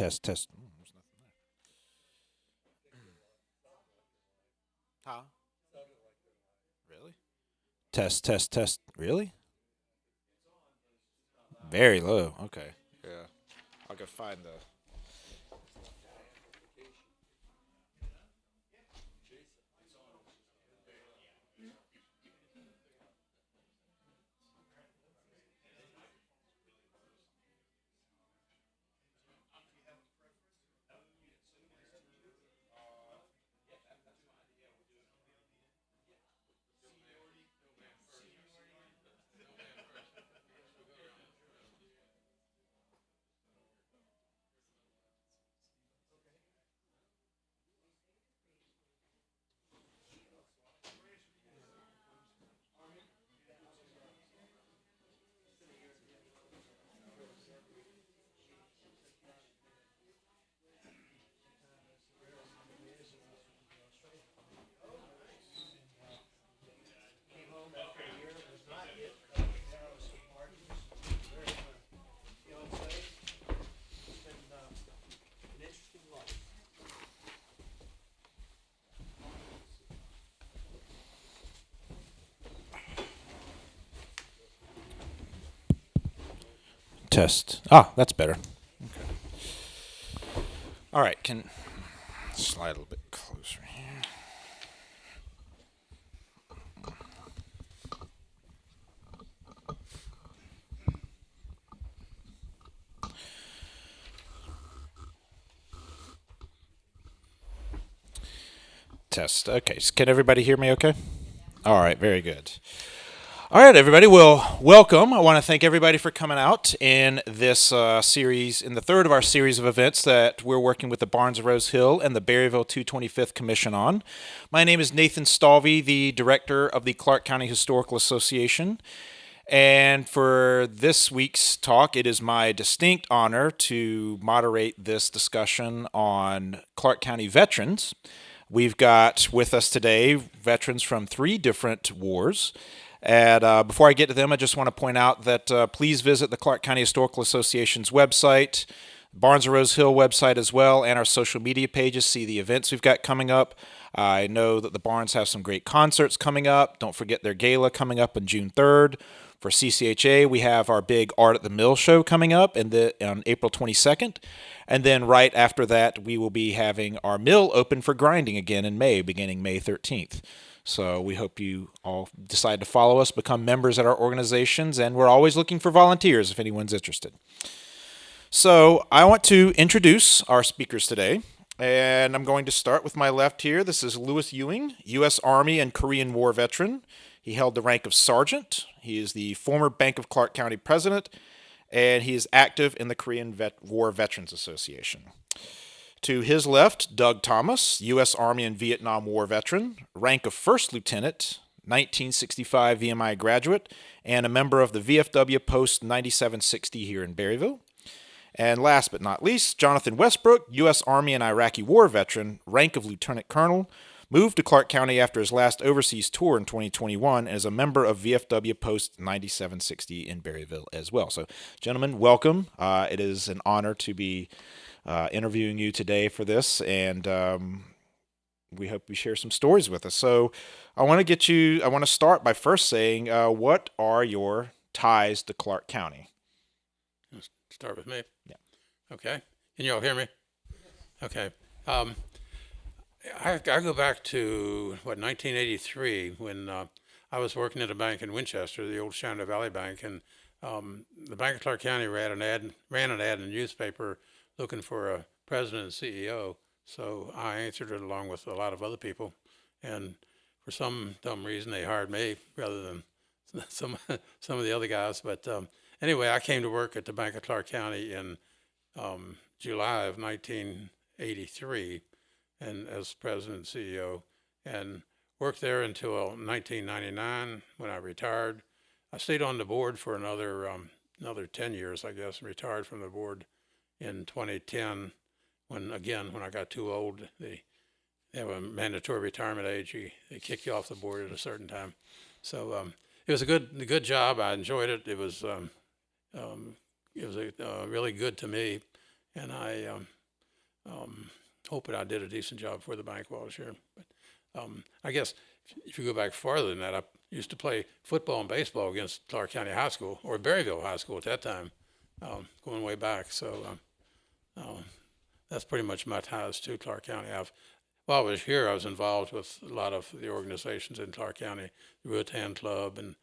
Test, test. There's nothing there. Huh? Really? Test, test, test. Really? Very low. Okay. Yeah. I'll go find the. Test. Ah, that's better. All right, can slide a little bit closer here. Test. Okay, so can everybody hear me okay? All right, very good. All right, everybody. Well, welcome. I want to thank everybody for coming out in this series, in the third of our series of events that we're working with the Barnes of Rose Hill and the Berryville 225th Commission on. My name is Nathan Stalvey, the director of the Clarke County Historical Association. And for this week's talk, it is my distinct honor to moderate this discussion on Clarke County veterans. We've got with us today veterans from 3 different wars. And before I get to them, I just want to point out that please visit the Clarke County Historical Association's website, Barnes of Rose Hill website as well, and our social media pages. See the events we've got coming up. I know that the Barnes have some great concerts coming up. Don't forget their gala coming up on June 3rd. For CCHA, we have our big Art at the Mill show coming up on April 22nd. And then right after that, we will be having our mill open for grinding again in May, beginning May 13th. So we hope you all decide to follow us, become members at our organizations, and we're always looking for volunteers if anyone's interested. So I want to introduce our speakers today, and I'm going to start with my left here. This is Louis Ewing, U.S. Army and Korean War veteran. He held the rank of sergeant. He is the former Bank of Clarke County president, and he is active in the Korean War Veterans Association. To his left, Doug Thomas, U.S. Army and Vietnam War veteran, rank of first lieutenant, 1965 VMI graduate, and a member of the VFW Post 9760 here in Berryville. And last but not least, Jonathan Westbrook, U.S. Army and Iraqi War veteran, rank of lieutenant colonel, moved to Clarke County after his last overseas tour in 2021 and is a member of VFW Post 9760 in Berryville as well. So, gentlemen, welcome. It is an honor to be interviewing you today for this, and we hope you share some stories with us. So I want to start by first saying, what are your ties to Clarke County? Start with me? Yeah. Okay. Can you all hear me? Okay. I go back to, 1983, when I was working at a bank in Winchester, the old Shenandoah Valley Bank, and the Bank of Clarke County ran an ad in the newspaper looking for a president and CEO. So I answered it along with a lot of other people, and for some dumb reason they hired me rather than some of the other guys. But anyway, I came to work at the Bank of Clarke County in July of 1983, and as president and CEO, and worked there until 1999 when I retired. I stayed on the board for another 10 years, I guess, and retired from the board in 2010 when I got too old. They have a mandatory retirement age. They kick you off the board at a certain time. So it was a good job. I enjoyed it. It was really good to me, and I hope that I did a decent job for the bank while I was here. But I guess if you go back farther than that, I used to play football and baseball against Clarke County High School, or Berryville High School at that time, going way back. So that's pretty much my ties to Clarke County. While I was here, I was involved with a lot of the organizations in Clarke County, the Ruatan Club, and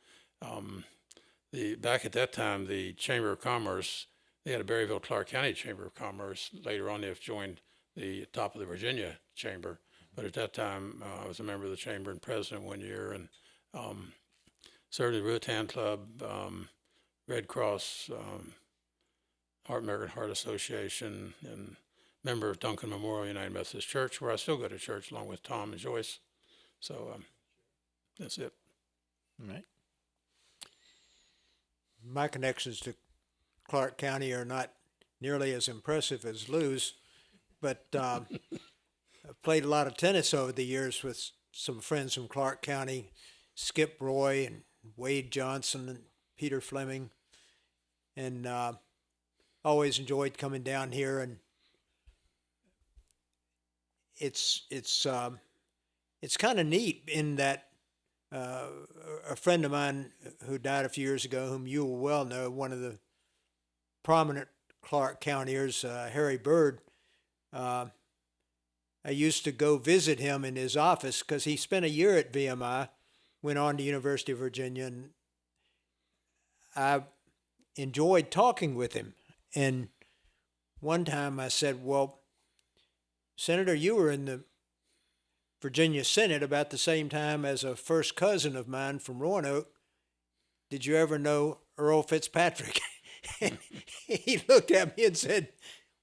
back at that time, the Chamber of Commerce, they had a Berryville Clarke County Chamber of Commerce. Later on, they've joined the top of the Virginia Chamber. But at that time, I was a member of the chamber and president one year, and served the Ruatan Club, Red Cross, American Heart Association, and member of Duncan Memorial United Methodist Church, where I still go to church along with Tom and Joyce. So that's it. All right. My connections to Clarke County are not nearly as impressive as Lou's, but I've played a lot of tennis over the years with some friends from Clarke County, Skip Roy and Wade Johnson and Peter Fleming, and always enjoyed coming down here. And it's kind of neat in that a friend of mine who died a few years ago, whom you will well know, one of the prominent Clarke Countyers, Harry Bird. I used to go visit him in his office because he spent a year at VMI, went on to University of Virginia, and I enjoyed talking with him. And one time I said, well, Senator, you were in the Virginia Senate about the same time as a first cousin of mine from Roanoke. Did you ever know Earl Fitzpatrick? And he looked at me and said,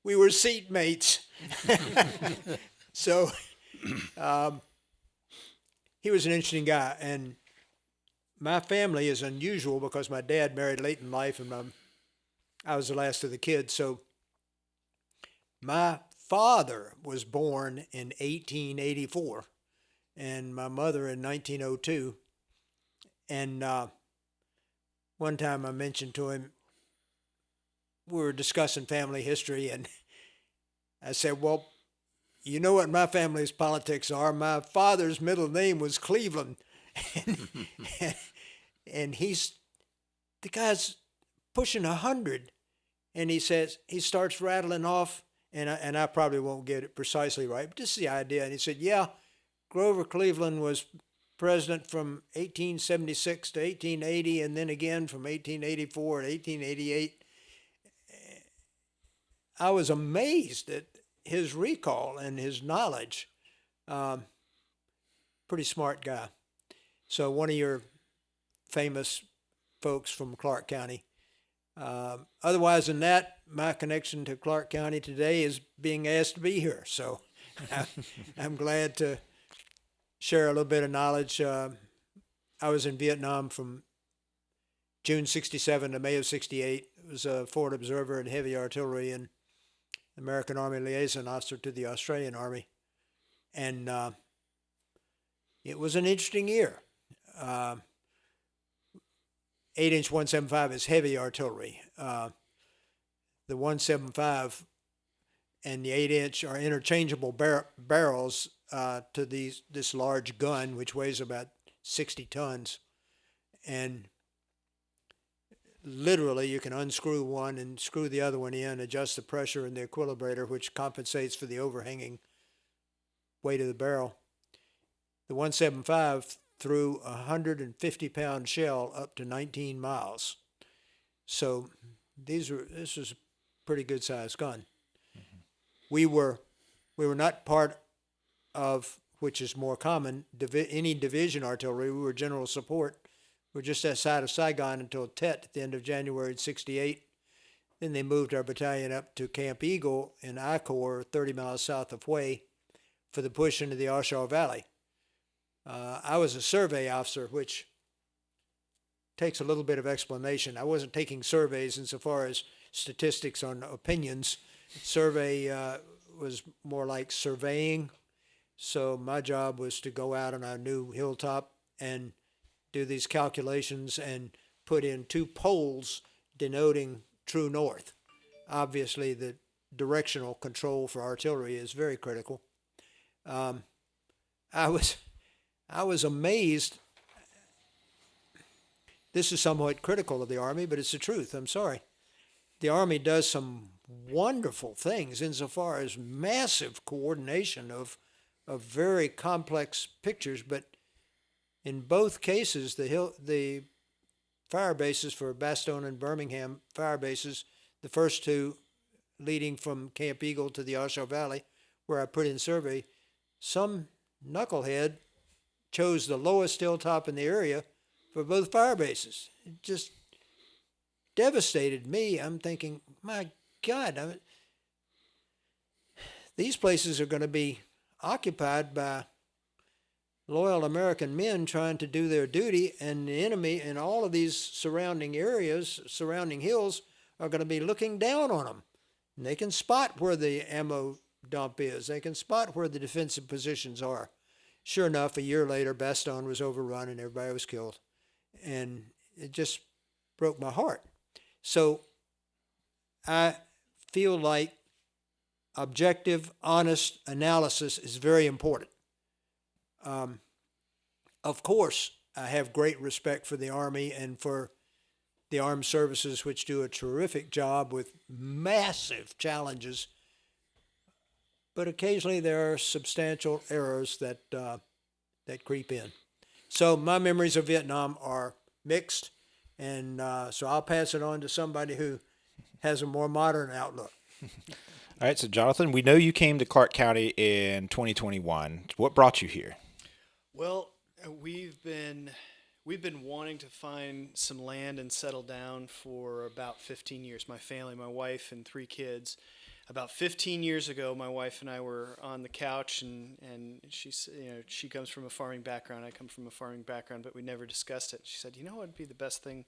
we were seatmates. So he was an interesting guy. And my family is unusual because my dad married late in life, and I was the last of the kids. So my father was born in 1884 and my mother in 1902. And one time I mentioned to him, we were discussing family history, and I said, well, you know what my family's politics are. My father's middle name was Cleveland. And the guy's pushing 100. And he starts rattling off, and I probably won't get it precisely right, but this is the idea. And he said, yeah, Grover Cleveland was president from 1876 to 1880, and then again from 1884 to 1888. I was amazed at his recall and his knowledge. Pretty smart guy. So one of your famous folks from Clarke County. Otherwise than that, my connection to Clarke County today is being asked to be here. So I'm glad to share a little bit of knowledge. I was in Vietnam from June 67 to May of 68. I was a forward observer in heavy artillery and American Army liaison officer to the Australian Army. And it was an interesting year. 8-inch 175 is heavy artillery. The 175 and the 8-inch are interchangeable barrels to this large gun, which weighs about 60 tons. And literally, you can unscrew one and screw the other one in, adjust the pressure in the equilibrator, which compensates for the overhanging weight of the barrel. The 175 threw a 150-pound shell up to 19 miles. So this was a pretty good-sized gun. Mm-hmm. We were not part of, which is more common, any division artillery. We were general support. We were just outside of Saigon until Tet at the end of January 68. Then they moved our battalion up to Camp Eagle in I Corps, 30 miles south of Hue, for the push into the Oshawa Valley. I was a survey officer, which takes a little bit of explanation. I wasn't taking surveys insofar as statistics on opinions. Survey was more like surveying. So my job was to go out on our new hilltop and do these calculations and put in 2 poles denoting true north. Obviously, the directional control for artillery is very critical. I was amazed. This is somewhat critical of the Army, but it's the truth. I'm sorry. The Army does some wonderful things insofar as massive coordination of very complex pictures, but in both cases, the fire bases for Bastogne and Birmingham fire bases, the first two leading from Camp Eagle to the Oshawa Valley, where I put in survey, some knucklehead chose the lowest hilltop in the area for both fire bases. It just devastated me. I'm thinking, my God, these places are going to be occupied by loyal American men trying to do their duty, and the enemy in all of these surrounding areas, surrounding hills, are going to be looking down on them. And they can spot where the ammo dump is. They can spot where the defensive positions are. Sure enough, a year later, Bastogne was overrun and everybody was killed. And it just broke my heart. So I feel like objective, honest analysis is very important. Of course, I have great respect for the Army and for the armed services, which do a terrific job with massive challenges. But occasionally there are substantial errors that creep in. So my memories of Vietnam are mixed, and so I'll pass it on to somebody who has a more modern outlook. All right, so Jonathan, we know you came to Clarke County in 2021. What brought you here? Well, we've been wanting to find some land and settle down for about 15 years. My family, my wife, and 3 kids. About 15 years ago, my wife and I were on the couch, and she comes from a farming background. I come from a farming background, but we never discussed it. She said, "You know what would be the best thing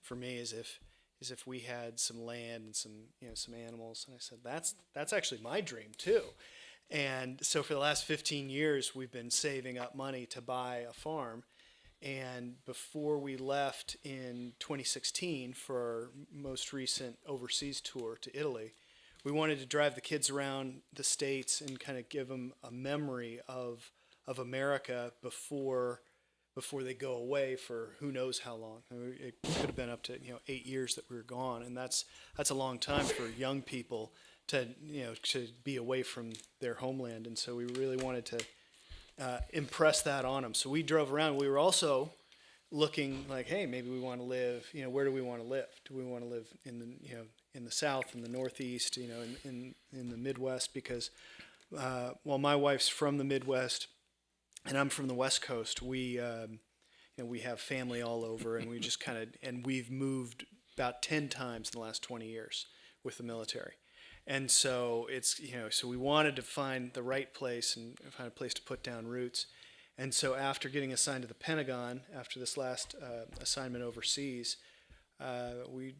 for me is if we had some land and some animals." And I said, "That's actually my dream too." And so for the last 15 years, we've been saving up money to buy a farm. And before we left in 2016 for our most recent overseas tour to Italy, we wanted to drive the kids around the States and kind of give them a memory of America before they go away for who knows how long. It could have been up to 8 years that we were gone, and that's a long time for young people to be away from their homeland. And so we really wanted to impress that on them. So we drove around. We were also looking like, hey, maybe we want to live. Where do we want to live? Do we want to live in the South, in the Northeast, in the Midwest? Because while my wife's from the Midwest and I'm from the West Coast, we have family all over, and we just and we've moved about 10 times in the last 20 years with the military. And so so we wanted to find the right place and find a place to put down roots. And so after getting assigned to the Pentagon, after this last assignment overseas, we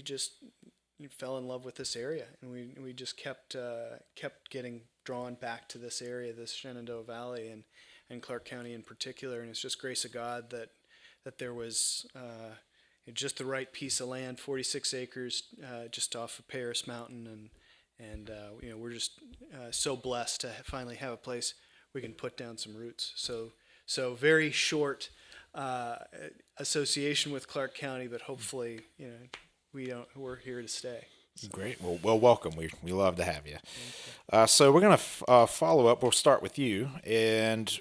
just fell in love with this area, and we just kept getting drawn back to this area, this Shenandoah Valley and Clarke County in particular. And it's just grace of God that there was just the right piece of land, 46 acres, just off of Paris Mountain, and we're just so blessed to finally have a place we can put down some roots. So very short association with Clarke County, but hopefully we're here to stay. So. Great. Well, welcome. We love to have you. So we're going to follow up. We'll start with you. And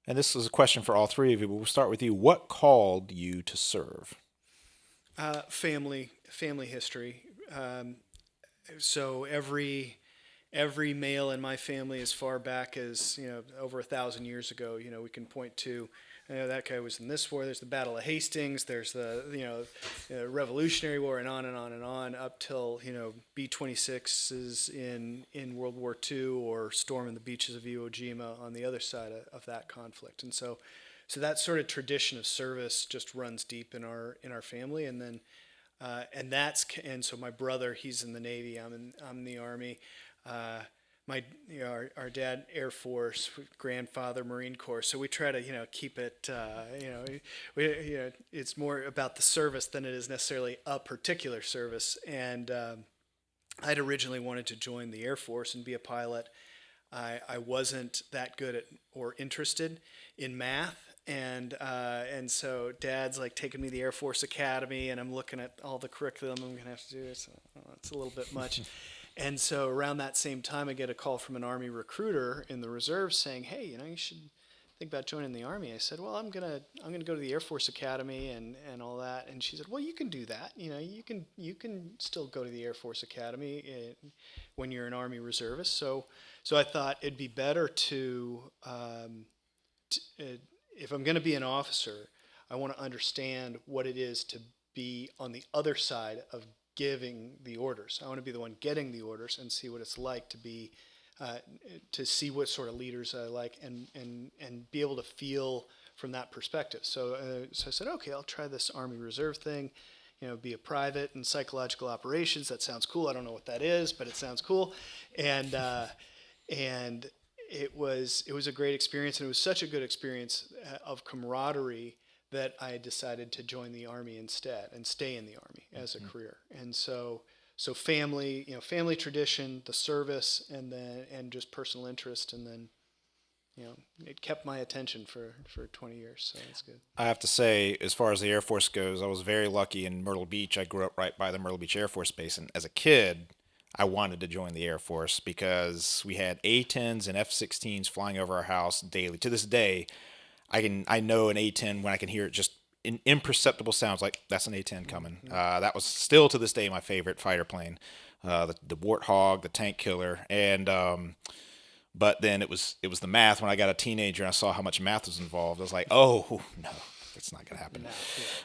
this is a question for all 3 of you, but we'll start with you. What called you to serve? Family history. So every male in my family, as far back as over 1,000 years ago, we can point to. That guy was in this war. There's the Battle of Hastings. There's the Revolutionary War, and on and on and on, up till B-26s in World War II, or storming the beaches of Iwo Jima on the other side of that conflict. And so that sort of tradition of service just runs deep in our family. And then and so my brother, he's in the Navy. I'm in the Army. Our dad, Air Force, grandfather, Marine Corps. So we try to keep it. It's more about the service than it is necessarily a particular service. And I'd originally wanted to join the Air Force and be a pilot. I wasn't that good at or interested in math. And so Dad's like taking me to the Air Force Academy, and I'm looking at all the curriculum I'm gonna have to do. It's a little bit much. And so around that same time, I get a call from an Army recruiter in the reserves saying, "Hey, you should think about joining the Army." I said, "Well, I'm gonna go to the Air Force Academy and all that." And she said, "Well, you can do that. You can still go to the Air Force Academy when you're an Army reservist." So I thought it'd be better to if I'm going to be an officer, I want to understand what it is to be on the other side of giving the orders. I want to be the one getting the orders and see what it's like to be, to see what sort of leaders I like, and be able to feel from that perspective. So I said, okay, I'll try this Army Reserve thing. Be a private in psychological operations. That sounds cool. I don't know what that is, but it sounds cool. And it was a great experience, and it was such a good experience of camaraderie that I decided to join the Army instead and stay in the Army as a career. And so family, family tradition, the service, and just personal interest, and then it kept my attention for 20 years. So that's good. I have to say, as far as the Air Force goes, I was very lucky in Myrtle Beach. I grew up right by the Myrtle Beach Air Force Base, and as a kid, I wanted to join the Air Force because we had A-10s and F-16s flying over our house daily. To this day, I know an A-10 when I can hear it, just in imperceptible sounds, like that's an A-10 coming. That was still to this day my favorite fighter plane, the Warthog, the tank killer, and but then it was the math. When I got a teenager and I saw how much math was involved, I was like, oh no. It's not going to happen.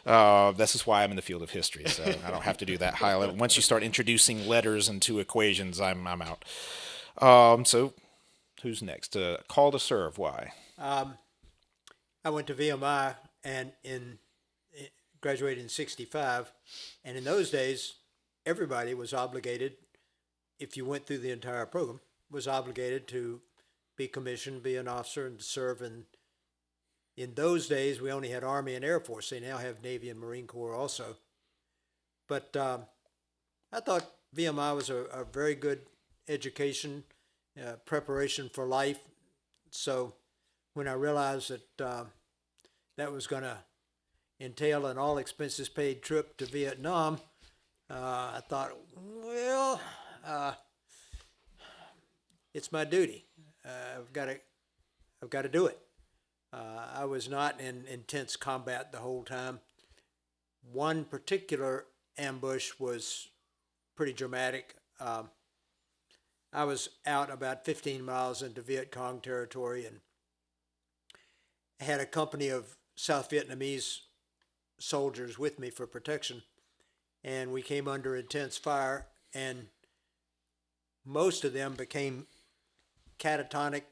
No, this is why I'm in the field of history, so I don't have to do that high level. Once you start introducing letters into equations, I'm out. So who's next? Call to serve. Why? I went to VMI and graduated in '65, and in those days, everybody was obligated, if you went through the entire program, was obligated to be commissioned, be an officer, and to serve in those days, we only had Army and Air Force. They now have Navy and Marine Corps also. But I thought VMI was a very good education, preparation for life. So when I realized that that was going to entail an all expenses paid trip to Vietnam, I thought, well, it's my duty. I've got to do it. I was not in intense combat the whole time. One particular ambush was pretty dramatic. I was out about 15 miles into Viet Cong territory and had a company of South Vietnamese soldiers with me for protection. And we came under intense fire, and most of them became catatonic,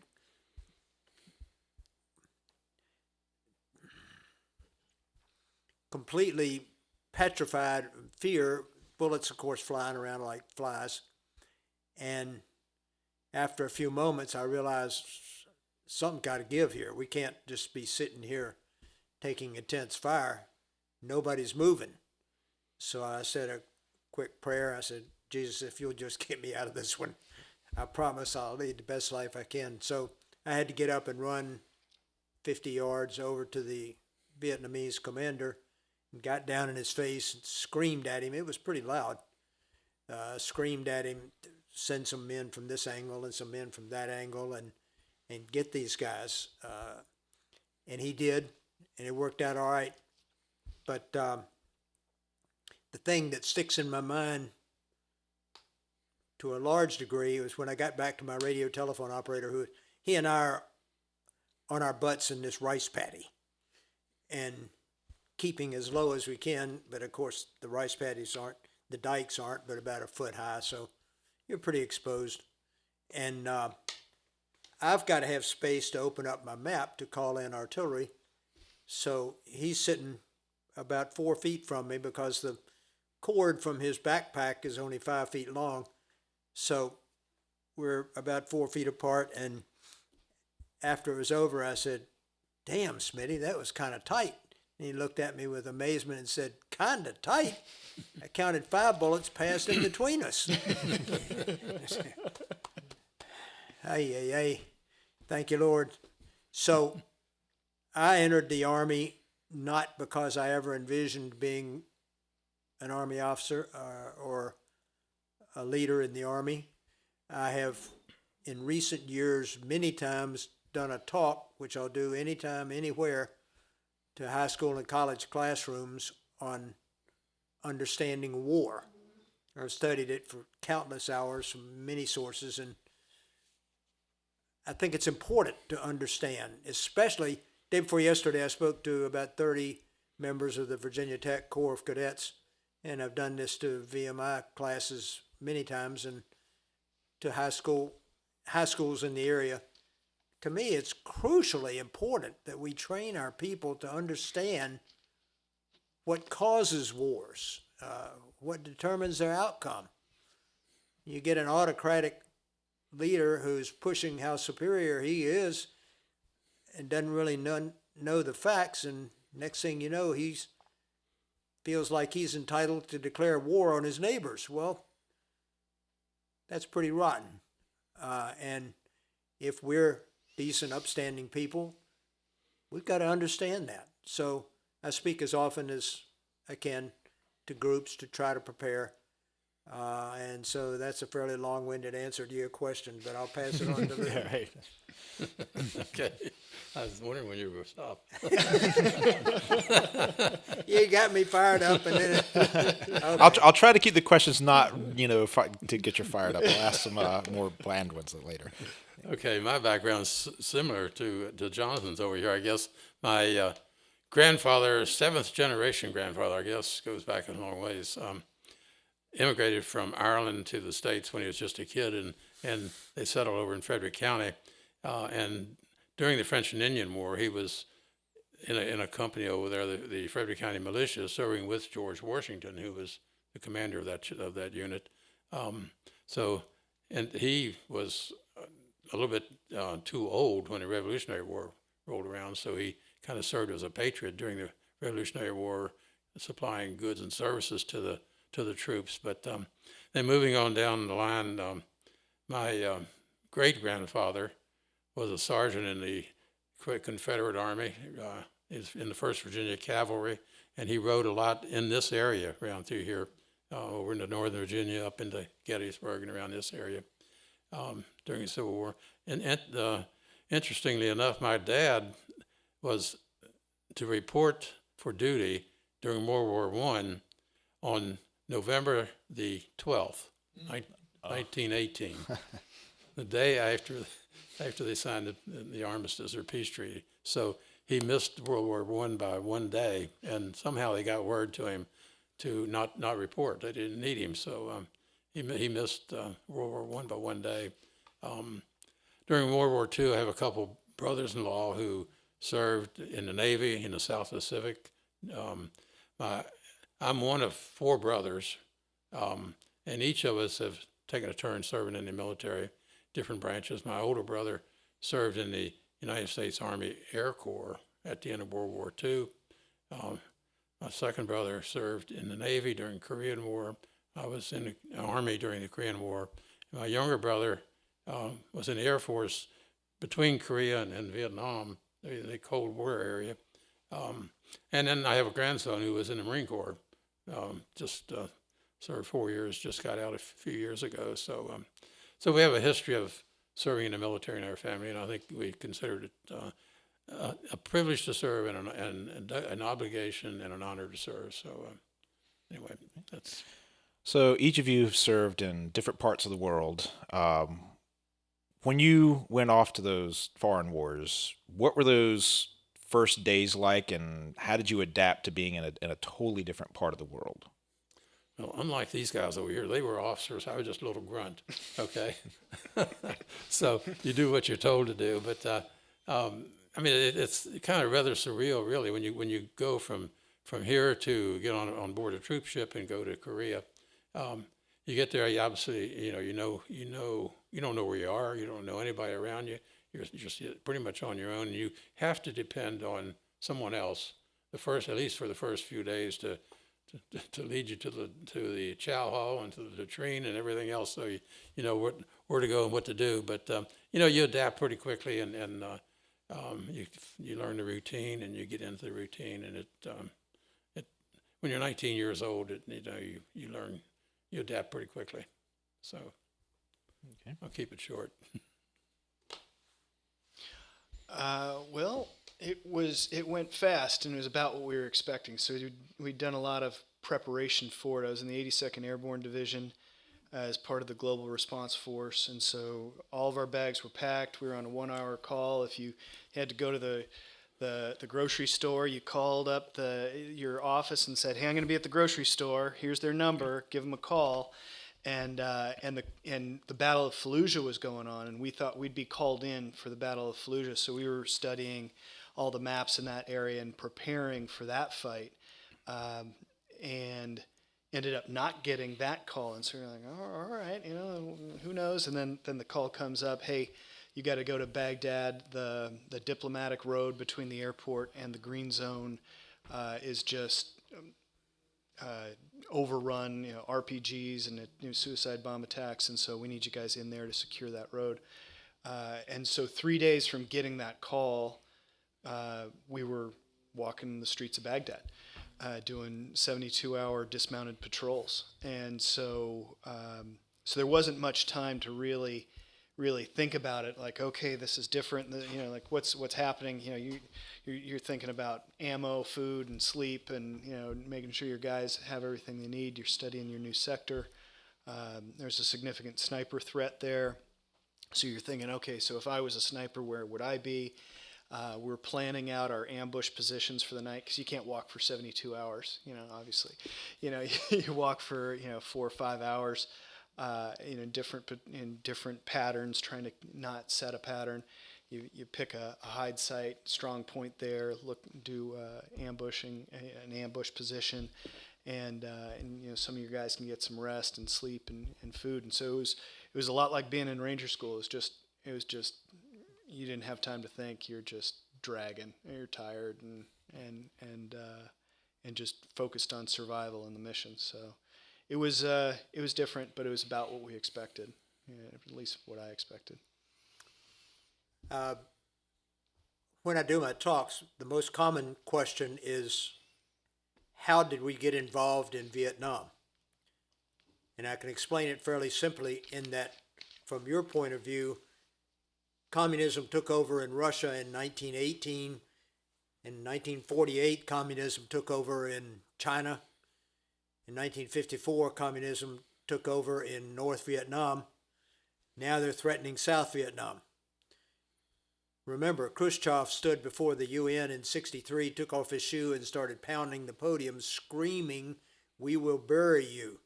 completely petrified, fear, bullets, of course, flying around like flies. And after a few moments, I realized something got to give here. We can't just be sitting here taking intense fire. Nobody's moving. So I said a quick prayer. I said, Jesus, if you'll just get me out of this one, I promise I'll lead the best life I can. So I had to get up and run 50 yards over to the Vietnamese commander, and got down in his face and screamed at him. It was pretty loud. Screamed at him, send some men from this angle and some men from that angle, and get these guys. And he did, and it worked out all right. But the thing that sticks in my mind to a large degree was when I got back to my radio telephone operator, who he and I are on our butts in this rice paddy and keeping as low as we can, but of course the rice paddies aren't, the dikes aren't, but about a foot high, so you're pretty exposed. And I've got to have space to open up my map to call in artillery, so he's sitting about 4 feet from me because the cord from his backpack is only 5 feet long, so we're about 4 feet apart. And after it was over, I said, damn, Smitty, that was kind of tight. And he looked at me with amazement and said, "Kinda tight. I counted 5 bullets passed in between us." Hey. Thank you, Lord. So I entered the Army not because I ever envisioned being an Army officer or a leader in the Army. I have, in recent years, many times done a talk, which I'll do anytime, anywhere, to high school and college classrooms on understanding war. I've studied it for countless hours from many sources, and I think it's important to understand, especially day before yesterday, I spoke to about 30 members of the Virginia Tech Corps of Cadets, and I've done this to VMI classes many times and to high schools in the area. To me, it's crucially important that we train our people to understand what causes wars, what determines their outcome. You get an autocratic leader who's pushing how superior he is and doesn't really know the facts, and next thing you know, he feels like he's entitled to declare war on his neighbors. Well, that's pretty rotten. And if we're decent, upstanding people, we've got to understand that. So I speak as often as I can to groups to try to prepare. And so that's a fairly long-winded answer to your question, but I'll pass it on to Lou. Right. Okay. I was wondering when you were stop. You got me fired up, and then okay. I'll try to keep the questions not, to get you fired up. I'll ask some more bland ones later. Okay, my background's similar to Jonathan's over here. I guess my grandfather, 7th generation grandfather, I guess, goes back a long ways, immigrated from Ireland to the States when he was just a kid, and they settled over in Frederick County. And during the French and Indian War, he was in a company over there, the Frederick County Militia, serving with George Washington, who was the commander of that unit. And he was a little bit too old when the Revolutionary War rolled around, so he kind of served as a patriot during the Revolutionary War, supplying goods and services to the troops. But then moving on down the line, my great-grandfather was a sergeant in the Confederate Army. He's in the 1st Virginia Cavalry, and he rode a lot in this area around through here, over into Northern Virginia, up into Gettysburg and around this area during the Civil War. And interestingly enough, my dad was to report for duty during World War I on November the 12th, 1918, the day after they signed the armistice or peace treaty. So he missed World War I by one day, and somehow they got word to him to not report. They didn't need him, so he missed World War I by one day. During World War II, I have a couple brothers-in-law who served in the Navy in the South Pacific. I'm one of 4 brothers, and each of us have taken a turn serving in the military, different branches. My older brother served in the United States Army Air Corps at the end of World War II. My second brother served in the Navy during the Korean War. I was in the Army during the Korean War. My younger brother was in the Air Force between Korea and Vietnam, the Cold War area. And then I have a grandson who was in the Marine Corps, just served 4 years, just got out a few years ago. So we have a history of serving in the military in our family, and I think we considered it a privilege to serve and an obligation and an honor to serve. So anyway, that's... So each of you have served in different parts of the world. When you went off to those foreign wars, what were those first days like, and how did you adapt to being in a totally different part of the world? Well, unlike these guys over here, they were officers. I was just a little grunt, okay? So you do what you're told to do. But, I mean, it's kind of rather surreal, really, when you go from here to get on board a troop ship and go to Korea. You get there, you obviously, you don't know where you are. You don't know anybody around you. You're just pretty much on your own. And you have to depend on someone else at least for the first few days, to lead you to the chow hall and to the latrine and everything else, so you know where to go and what to do. But you adapt pretty quickly, and you learn the routine, and you get into the routine, and it when you're 19 years old, you learn, you adapt pretty quickly. So Okay. I'll keep it short. Well, it went fast, and it was about what we were expecting. So we'd done a lot of preparation for it. I was in the 82nd Airborne Division as part of the Global Response Force, and so all of our bags were packed. We were on a 1-hour call. If you had to go to the grocery store, you called up your office and said, "Hey, I'm going to be at the grocery store. Here's their number. Give them a call." And the Battle of Fallujah was going on, and we thought we'd be called in for the Battle of Fallujah. So we were studying all the maps in that area and preparing for that fight, and ended up not getting that call. And so we're like, "Oh, all right, who knows?" And then the call comes up, "Hey, you got to go to Baghdad. The diplomatic road between the airport and the Green Zone is just overrun, RPGs and suicide bomb attacks, and so we need you guys in there to secure that road." And so 3 days from getting that call, we were walking the streets of Baghdad, doing 72-hour dismounted patrols, and so there wasn't much time to really think about it. Like, okay, this is different. Like what's happening. You're thinking about ammo, food, and sleep, and making sure your guys have everything they need. You're studying your new sector. There's a significant sniper threat there, so you're thinking, okay, so if I was a sniper, where would I be? We're planning out our ambush positions for the night, because you can't walk for 72 hours. Obviously, you walk for 4 or 5 hours. In different patterns, trying to not set a pattern. You pick a hide site, strong point there. Do ambushing, an ambush position, and some of your guys can get some rest and sleep and food. And so it was a lot like being in Ranger School. It was just you didn't have time to think. You're just dragging. You're tired and just focused on survival and the mission. So. It was different, but it was about what we expected, at least what I expected. When I do my talks, the most common question is, how did we get involved in Vietnam? And I can explain it fairly simply in that, from your point of view, communism took over in Russia in 1918. In 1948, communism took over in China. In 1954, communism took over in North Vietnam. Now they're threatening South Vietnam. Remember, Khrushchev stood before the UN in '63, took off his shoe and started pounding the podium, screaming, "We will bury you."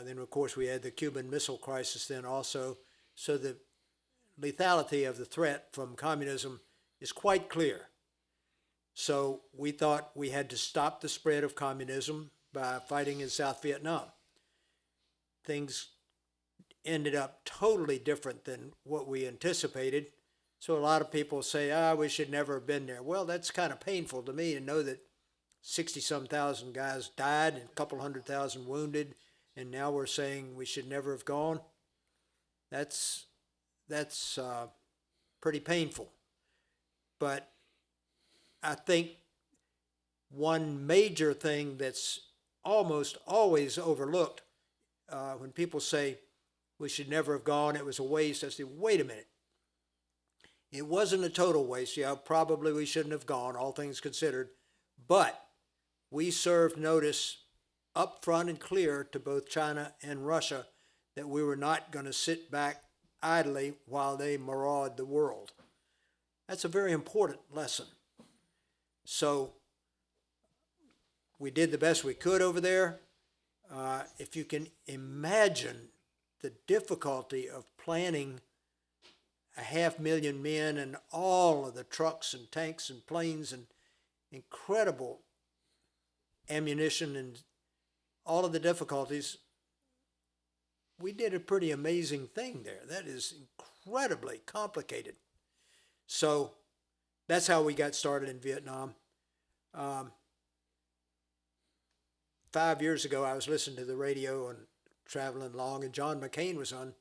Then, of course, we had the Cuban Missile Crisis then also. So the lethality of the threat from communism is quite clear. So we thought we had to stop the spread of communism by fighting in South Vietnam. Things ended up totally different than what we anticipated. So a lot of people say, we should never have been there. Well, that's kind of painful to me to know that 60-some thousand guys died and a couple 100,000 wounded, and now we're saying we should never have gone. That's pretty painful. But I think one major thing that's almost always overlooked when people say we should never have gone, it was a waste. I say, wait a minute. It wasn't a total waste. Yeah, probably we shouldn't have gone, all things considered. But we served notice up front and clear to both China and Russia that we were not going to sit back idly while they maraud the world. That's a very important lesson. So we did the best we could over there. If you can imagine the difficulty of planning 500,000 men and all of the trucks and tanks and planes and incredible ammunition and all of the difficulties, we did a pretty amazing thing there. That is incredibly complicated. So that's how we got started in Vietnam. 5 years ago, I was listening to the radio and traveling along, and John McCain was on,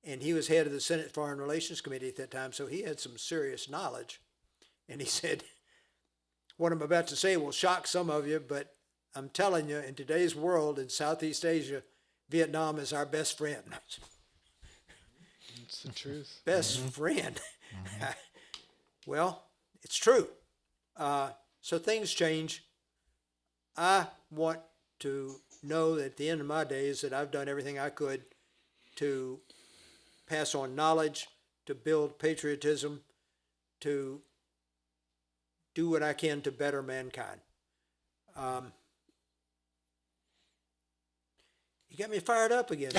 and he was head of the Senate Foreign Relations Committee at that time, so he had some serious knowledge. And he said, what I'm about to say will shock some of you, but I'm telling you, in today's world, in Southeast Asia, Vietnam is our best friend. It's the truth. Best friend. Well, it's true. So things change. I want to know that at the end of my days that I've done everything I could to pass on knowledge, to build patriotism, to do what I can to better mankind. You got me fired up again.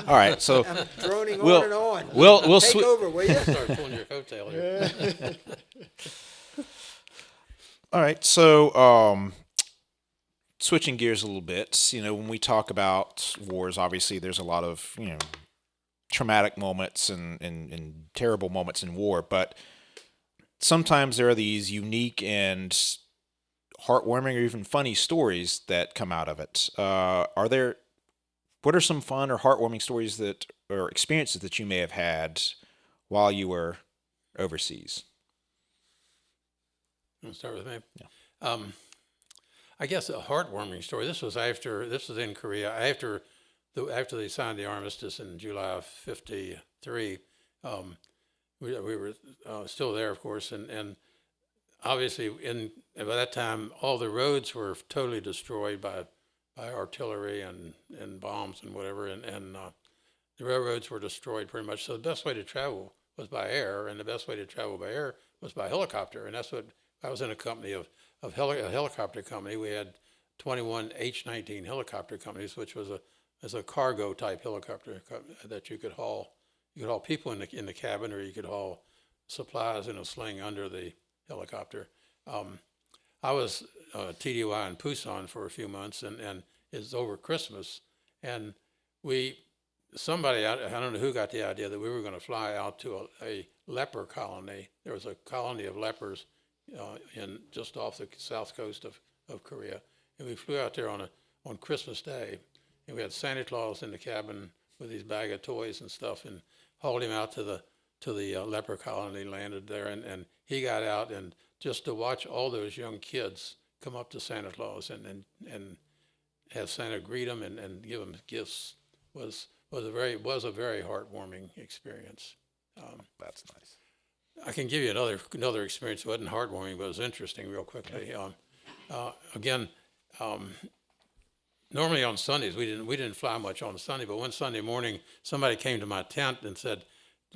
All right, so I'm droning We'll- on and on. we'll Take over, will you? Start pulling your coattail here. all right, so switching gears a little bit, when we talk about wars, obviously there's a lot of traumatic moments and terrible moments in war, but sometimes there are these unique and heartwarming or even funny stories that come out of it. What are some fun or heartwarming stories or experiences that you may have had while you were overseas? You want to start with me? Yeah. I guess a heartwarming story. This was in Korea after they signed the armistice in July of '53. We were still there, of course, and obviously by that time all the roads were totally destroyed by artillery and bombs and whatever, and the railroads were destroyed pretty much. So the best way to travel was by air, and the best way to travel by air was by helicopter, and that's what I was in a company of a helicopter company. We had 21 H-19 helicopter companies, which was a cargo type helicopter that you could haul. You could haul people in the cabin, or you could haul supplies in a sling under the helicopter. I was TDY in Busan for a few months, and it's over Christmas, and somebody, I don't know who got the idea that we were going to fly out to a leper colony. There was a colony of lepers just off the south coast of Korea, and we flew out there on Christmas Day, and we had Santa Claus in the cabin with his bag of toys and stuff, and hauled him out to the leper colony, landed there, and he got out, and just to watch all those young kids come up to Santa Claus and have Santa greet them and give them gifts was a very heartwarming experience. That's nice. I can give you another experience. It wasn't heartwarming, but it was interesting real quickly. Again, normally on Sundays, we didn't fly much on Sunday, but one Sunday morning, somebody came to my tent and said,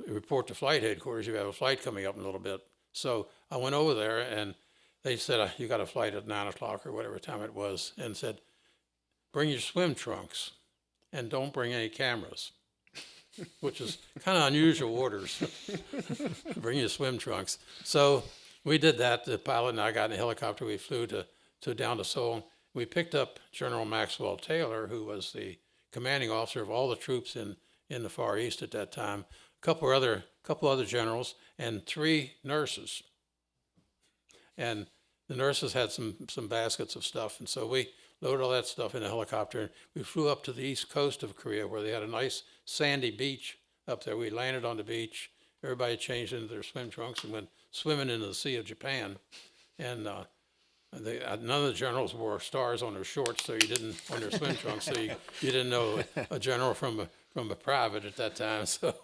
report to flight headquarters, you have a flight coming up in a little bit. So I went over there, and they said, you got a flight at 9 o'clock or whatever time it was, and said, bring your swim trunks and don't bring any cameras, which is kind of unusual orders. Bring your swim trunks. So we did that. The pilot and I got in a helicopter. We flew down to Seoul. We picked up General Maxwell Taylor, who was the commanding officer of all the troops in the Far East at that time, a couple other generals, and 3 nurses. And the nurses had some baskets of stuff, and so we loaded all that stuff in a helicopter. We flew up to the east coast of Korea, where they had a nice sandy beach up there. We landed on the beach. Everybody changed into their swim trunks and went swimming into the Sea of Japan. And none of the generals wore stars on their shorts, so on their swim trunks, so you didn't know a general from a private at that time. So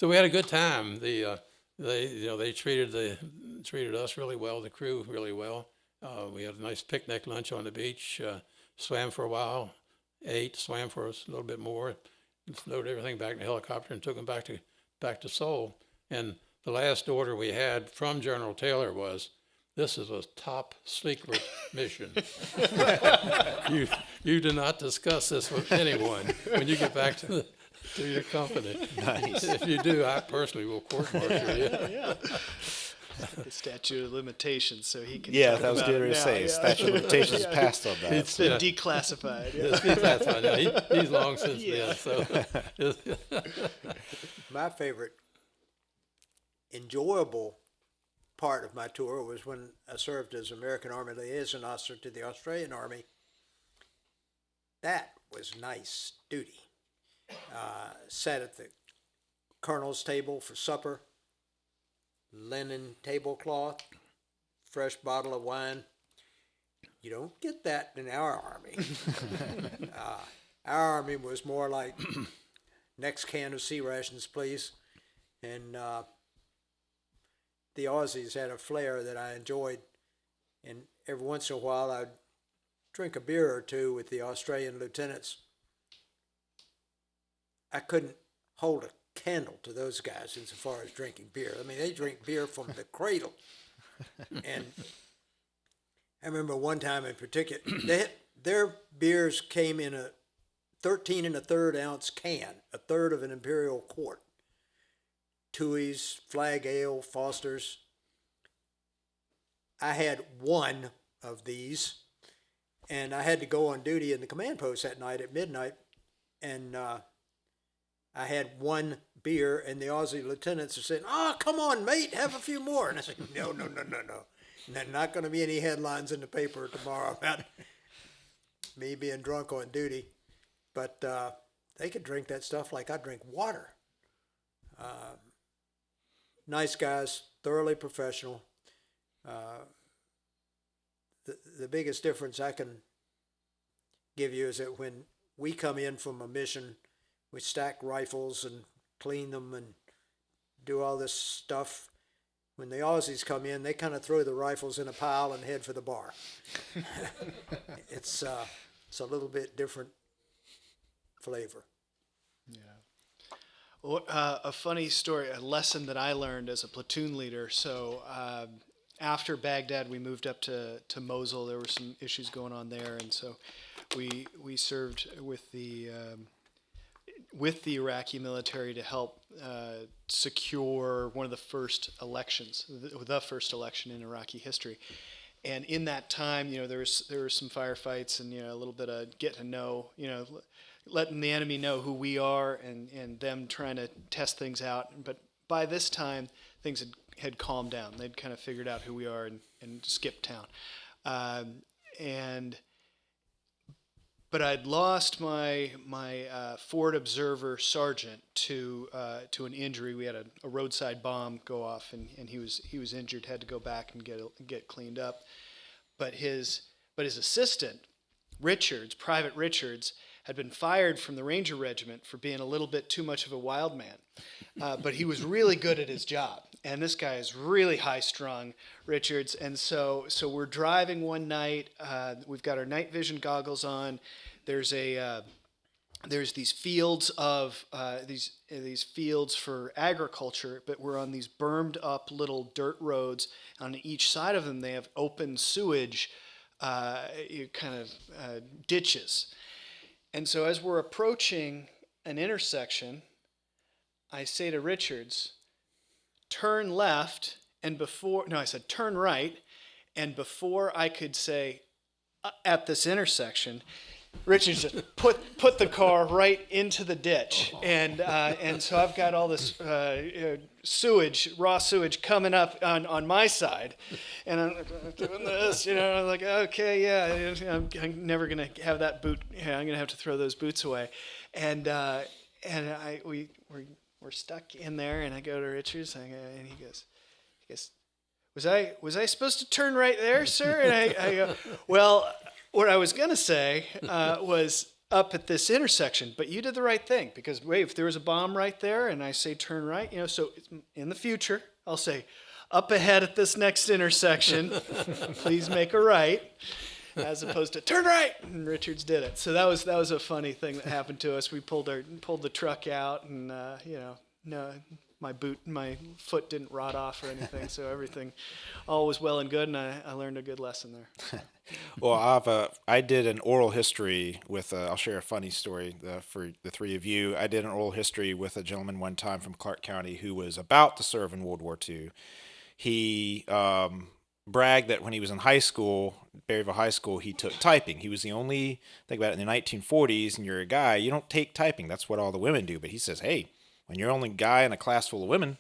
we had a good time. They treated us really well, the crew really well. We had a nice picnic lunch on the beach, swam for a while, ate, swam for a little bit more, loaded everything back in the helicopter and took them back to Seoul. And the last order we had from General Taylor was, this is a top secret mission. You do not discuss this with anyone when you get back to your company. Nice. If you do, I personally will court-martial you. Yeah. The statute of limitations, so he can. Yeah, talk that was about good it to now, say. yeah. Statute of limitations passed on that. It's been declassified. Yeah. That's fine. No, he's long since Yeah. then. So My favorite enjoyable part of my tour was when I served as American Army Liaison Officer to the Australian Army. That was nice duty. Sat at the colonel's table for supper, linen tablecloth, fresh bottle of wine. You don't get that in our Army. Our Army was more like, next can of sea rations, please. And the Aussies had a flair that I enjoyed. And every once in a while, I'd drink a beer or two with the Australian lieutenants. I couldn't hold a candle to those guys insofar as drinking beer. I mean, they drink beer from the cradle. And I remember one time in particular, their beers came in a 13 1/3 ounce can, a third of an imperial quart. Tui's, Flag Ale, Foster's. I had one of these, and I had to go on duty in the command post that night at midnight, and I had one beer, and the Aussie lieutenants are saying, "Oh, come on, mate, have a few more." And I said, no. And there's not going to be any headlines in the paper tomorrow about me being drunk on duty. But they could drink that stuff like I drink water. Nice guys, thoroughly professional. The biggest difference I can give you is that when we come in from a mission, we stack rifles and clean them and do all this stuff. When the Aussies come in, they kind of throw the rifles in a pile and head for the bar. It's a little bit different flavor. Yeah. Well, a funny story, a lesson that I learned as a platoon leader. So after Baghdad, we moved up to Mosul. There were some issues going on there, and so we served with the Iraqi military to help secure one of the first elections, the first election in Iraqi history. And in that time, there were some firefights and a little bit of get to know, letting the enemy know who we are and them trying to test things out. But by this time, things had calmed down. They'd kind of figured out who we are and skipped town. But I'd lost my forward observer sergeant to an injury. We had a roadside bomb go off, and he was injured. Had to go back and get cleaned up. But his assistant, Private Richards, had been fired from the Ranger Regiment for being a little bit too much of a wild man. But he was really good at his job. And this guy is really high-strung, Richards. And so we're driving one night. We've got our night vision goggles on. There's these fields of these fields for agriculture, but we're on these bermed up little dirt roads. On each side of them, they have open sewage ditches. And so as we're approaching an intersection, I say to Richards, turn left, I said turn right, and before I could say at this intersection, Richards just put the car right into the ditch, and so I've got all this raw sewage coming up on my side, and I'm doing this, I'm like, okay, yeah, I'm never gonna have that boot. Yeah, I'm gonna have to throw those boots away, and we're stuck in there, and I go to Richards, and he goes, was I supposed to turn right there, sir? And I go, well, what I was going to say was up at this intersection, but you did the right thing, because wait, if there was a bomb right there and I say turn right, so in the future, I'll say up ahead at this next intersection, please make a right, as opposed to turn right, and Richards did it. So that was a funny thing that happened to us. We pulled the truck out, and no, my foot didn't rot off or anything, so everything all was well and good, and I learned a good lesson there. Well, I did an oral history with, I'll share a funny story for the three of you. I did an oral history with a gentleman one time from Clarke County who was about to serve in World War II. He bragged that when he was in high school, Berryville High School, he took typing. He was the only, think about it, in the 1940s, and you're a guy, you don't take typing. That's what all the women do. But he says, hey, when you're only guy in a class full of women,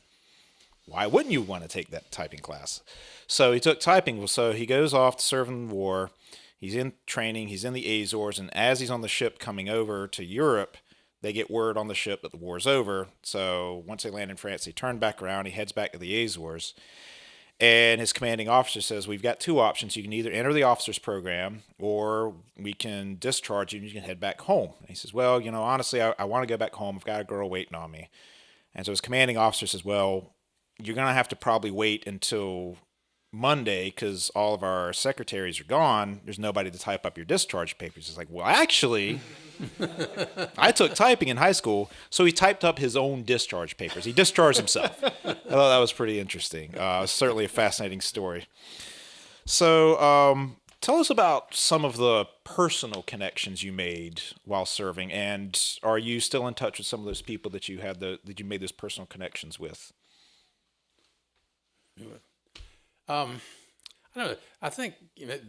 why wouldn't you want to take that typing class? So he took typing. So he goes off to serve in the war. He's in training. He's in the Azores. And as he's on the ship coming over to Europe, they get word on the ship that the war's over. So once they land in France, they turn back around. He heads back to the Azores. And his commanding officer says, we've got two options. You can either enter the officers program or we can discharge you and you can head back home. And he says, well, honestly, I want to go back home. I've got a girl waiting on me. And so his commanding officer says, well, you're going to have to probably wait until Monday because all of our secretaries are gone. There's nobody to type up your discharge papers. It's like, well, actually, I took typing in high school, so he typed up his own discharge papers. He discharged himself. I thought that was pretty interesting. Certainly a fascinating story. So tell us about some of the personal connections you made while serving, and are you still in touch with some of those people that you made those personal connections with? I don't know. I think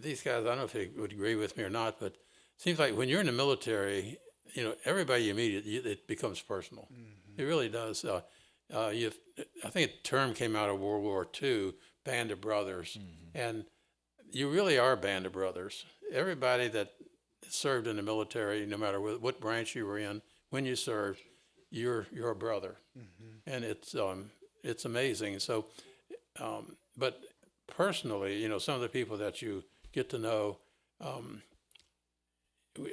these guys, I don't know if they would agree with me or not, but it seems like when you're in the military, everybody you meet, it becomes personal. Mm-hmm. It really does. I think a term came out of World War II, band of brothers. Mm-hmm. And you really are a band of brothers. Everybody that served in the military, no matter what branch you were in, when you served, you're a brother. Mm-hmm. And it's amazing. So, but personally, some of the people that you get to know,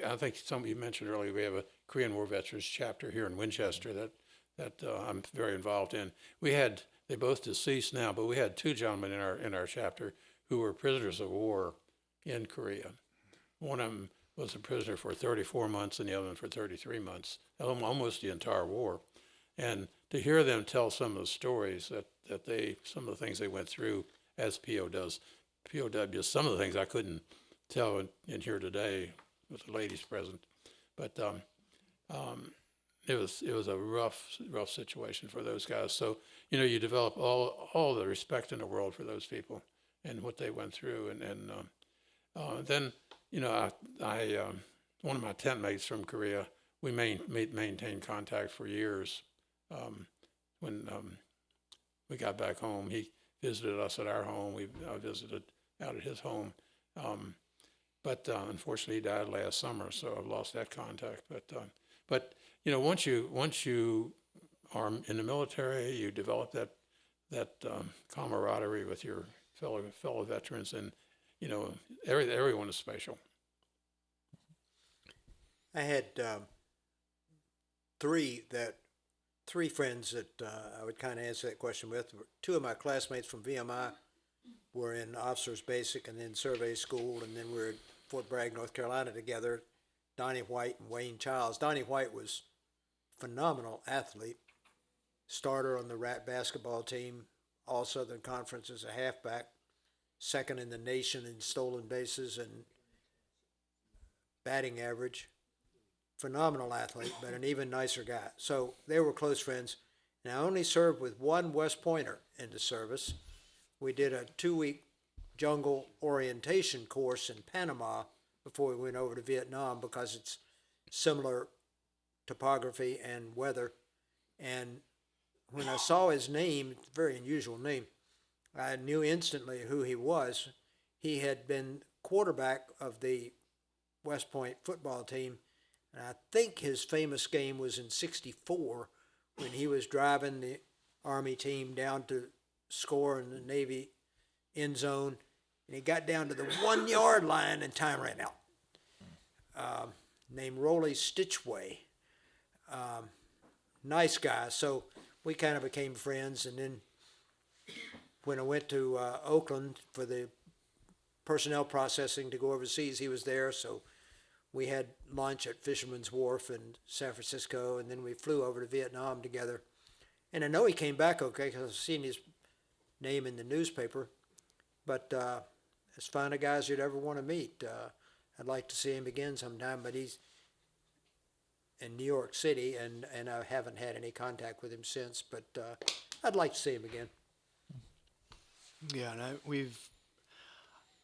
I think you mentioned earlier, we have a Korean War Veterans chapter here in Winchester that I'm very involved in. They're both deceased now, but we had two gentlemen in our chapter who were prisoners of war in Korea. One of them was a prisoner for 34 months and the other one for 33 months, almost the entire war. And to hear them tell some of the stories some of the things they went through as POWs, some of the things I couldn't tell in here today with the ladies present, but it was a rough situation for those guys. So you develop all the respect in the world for those people and what they went through, and then I one of my tent mates from Korea, we maintained contact for years. When we got back home, he visited us at our home. I visited out at his home. But unfortunately, he died last summer, so I've lost that contact. But once you are in the military, you develop that camaraderie with your fellow veterans, and everyone is special. I had three friends that I would kind of answer that question with. Two of my classmates from VMI were in officers basic and then survey school, and then we were at Fort Bragg, North Carolina together, Donnie White and Wayne Childs. Donnie White was a phenomenal athlete, starter on the Rat basketball team, All Southern Conference as a halfback, second in the nation in stolen bases and batting average. Phenomenal athlete, but an even nicer guy. So they were close friends. And I only served with one West Pointer in the service. We did a 2-week jungle orientation course in Panama before we went over to Vietnam because it's similar topography and weather. And when I saw his name, very unusual name, I knew instantly who he was. He had been quarterback of the West Point football team. And I think his famous game was in '64 when he was driving the Army team down to score in the Navy end zone. And he got down to the 1 yard line and time ran out. Named Rolly Stitchway. Nice guy. So we kind of became friends. And then when I went to Oakland for the personnel processing to go overseas, he was there. So we had lunch at Fisherman's Wharf in San Francisco, and then we flew over to Vietnam together. And I know he came back okay because I've seen his name in the newspaper. But as fine a guy as you'd ever want to meet. I'd like to see him again sometime, but he's in New York City, and I haven't had any contact with him since. But I'd like to see him again. Yeah, and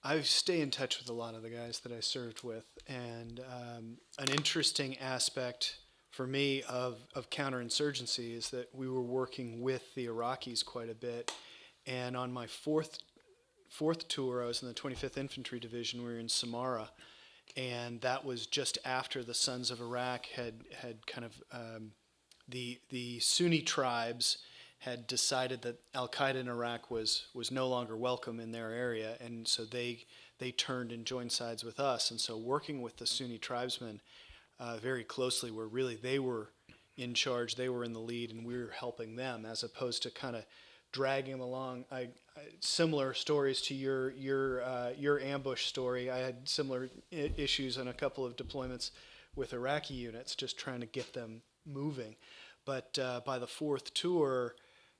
I stay in touch with a lot of the guys that I served with, and an interesting aspect for me of counterinsurgency is that we were working with the Iraqis quite a bit. And on my fourth tour, I was in the 25th Infantry Division. We were in Samarra, and that was just after the Sons of Iraq had kind of the Sunni tribes had decided that Al Qaeda in Iraq was no longer welcome in their area, and so they turned and joined sides with us. And so working with the Sunni tribesmen very closely, where really they were in charge, they were in the lead, and we were helping them, as opposed to kind of dragging them along. Similar stories to your ambush story. I had similar issues on a couple of deployments with Iraqi units, just trying to get them moving. But by the fourth tour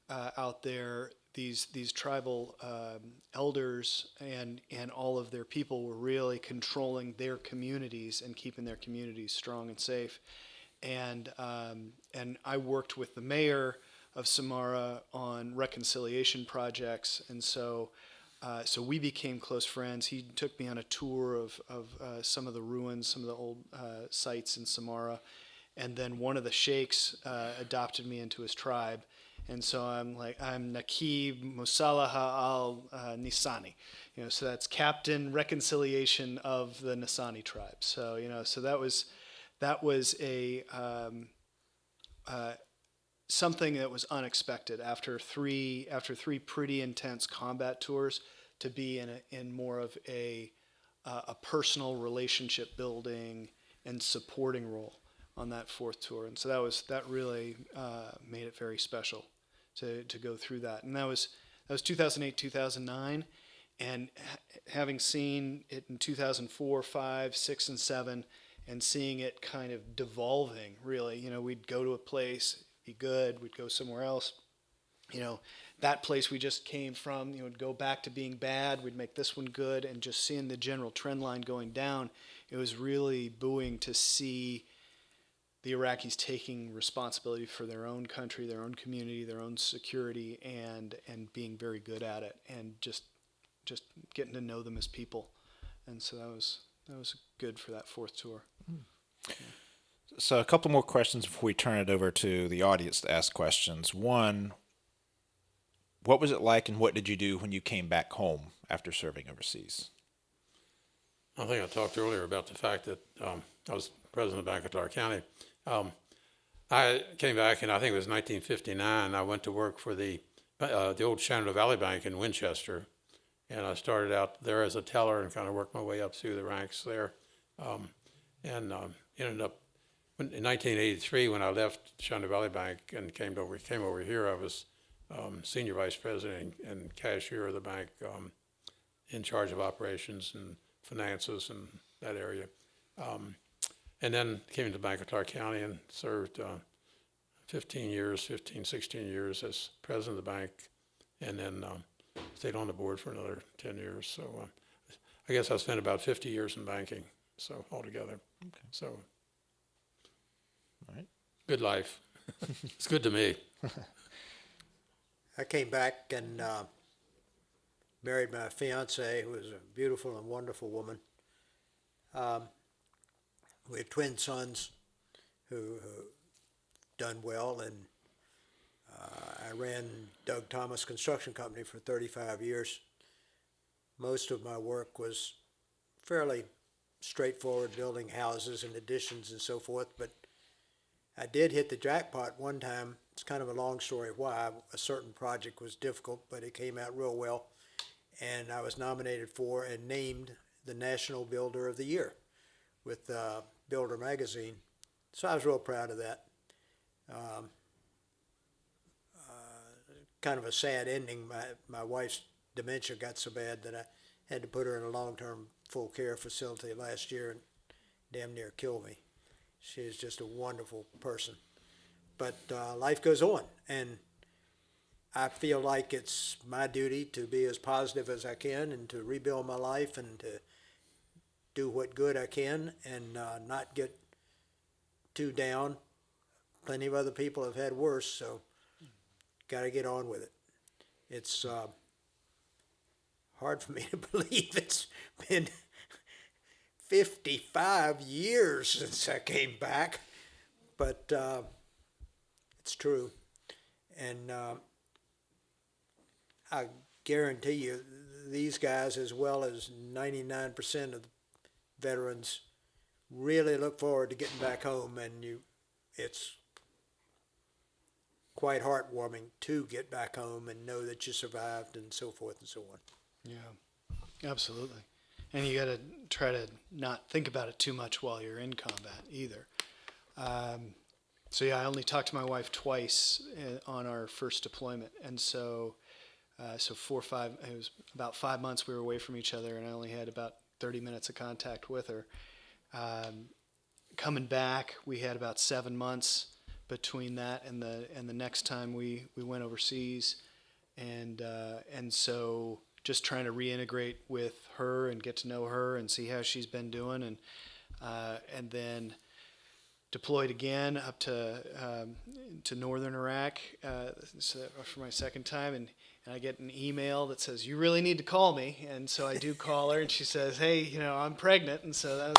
out there, these tribal elders and all of their people were really controlling their communities and keeping their communities strong and safe. And I worked with the mayor of Samarra on reconciliation projects, and so we became close friends. He took me on a tour of some of the ruins, some of the old sites in Samarra, and then one of the sheikhs adopted me into his tribe. And so I'm Naqib Musalaha al-Nisani, so that's Captain Reconciliation of the Nisani tribe. So so that was a something that was unexpected after three pretty intense combat tours, to be in more of a personal relationship building and supporting role on that fourth tour. And so that really made it very special to go through that. And that was 2008, 2009, and having seen it in 2004, 5, 6, and 7, and seeing it kind of devolving, really. We'd go to a place, be good, we'd go somewhere else. That place we just came from, would go back to being bad, we'd make this one good, and just seeing the general trend line going down, it was really buoying to see the Iraqis taking responsibility for their own country, their own community, their own security, and being very good at it, and just getting to know them as people. And so that was good for that fourth tour. Yeah. So a couple more questions before we turn it over to the audience to ask questions. One, what was it like, and what did you do when you came back home after serving overseas? I think I talked earlier about the fact that I was president of Bank of Clarke County. I came back, and I think it was 1959. I went to work for the old Shenandoah Valley Bank in Winchester, and I started out there as a teller and kind of worked my way up through the ranks there, and ended up in 1983 when I left Shenandoah Valley Bank and came over here. I was senior vice president and cashier of the bank, in charge of operations and finances in that area. And then came to Bank of Clarke County and served 16 years as president of the bank, and then stayed on the board for another 10 years. So I guess I spent about 50 years in banking, so altogether. Okay. So, all right. Good life. It's good to me. I came back and married my fiance, who was a beautiful and wonderful woman. We had twin sons who done well, and I ran Doug Thomas Construction Company for 35 years. Most of my work was fairly straightforward, building houses and additions and so forth, but I did hit the jackpot one time. It's kind of a long story why. A certain project was difficult, but it came out real well, and I was nominated for and named the National Builder of the Year with Builder Magazine. So I was real proud of that. Kind of a sad ending. My wife's dementia got so bad that I had to put her in a long-term full care facility last year and damn near killed me. She is just a wonderful person. But life goes on, and I feel like it's my duty to be as positive as I can and to rebuild my life and to do what good I can and not get too down. Plenty of other people have had worse, so got to get on with it. It's hard for me to believe it's been 55 years since I came back, but it's true. And I guarantee you, these guys, as well as 99% of the veterans, really look forward to getting back home, and it's quite heartwarming to get back home and know that you survived and so forth and so on. Yeah, absolutely. And you got to try to not think about it too much while you're in combat either. So yeah, I only talked to my wife twice on our first deployment, and so 4 or 5. It was about 5 months we were away from each other, and I only had about 30 minutes of contact with her. Coming back, we had about 7 months between that and the next time we went overseas, and so just trying to reintegrate with her and get to know her and see how she's been doing, and then deployed again up to northern Iraq for my second time, and I get an email that says, "You really need to call me," and so I do call her, and she says, "Hey, I'm pregnant," and so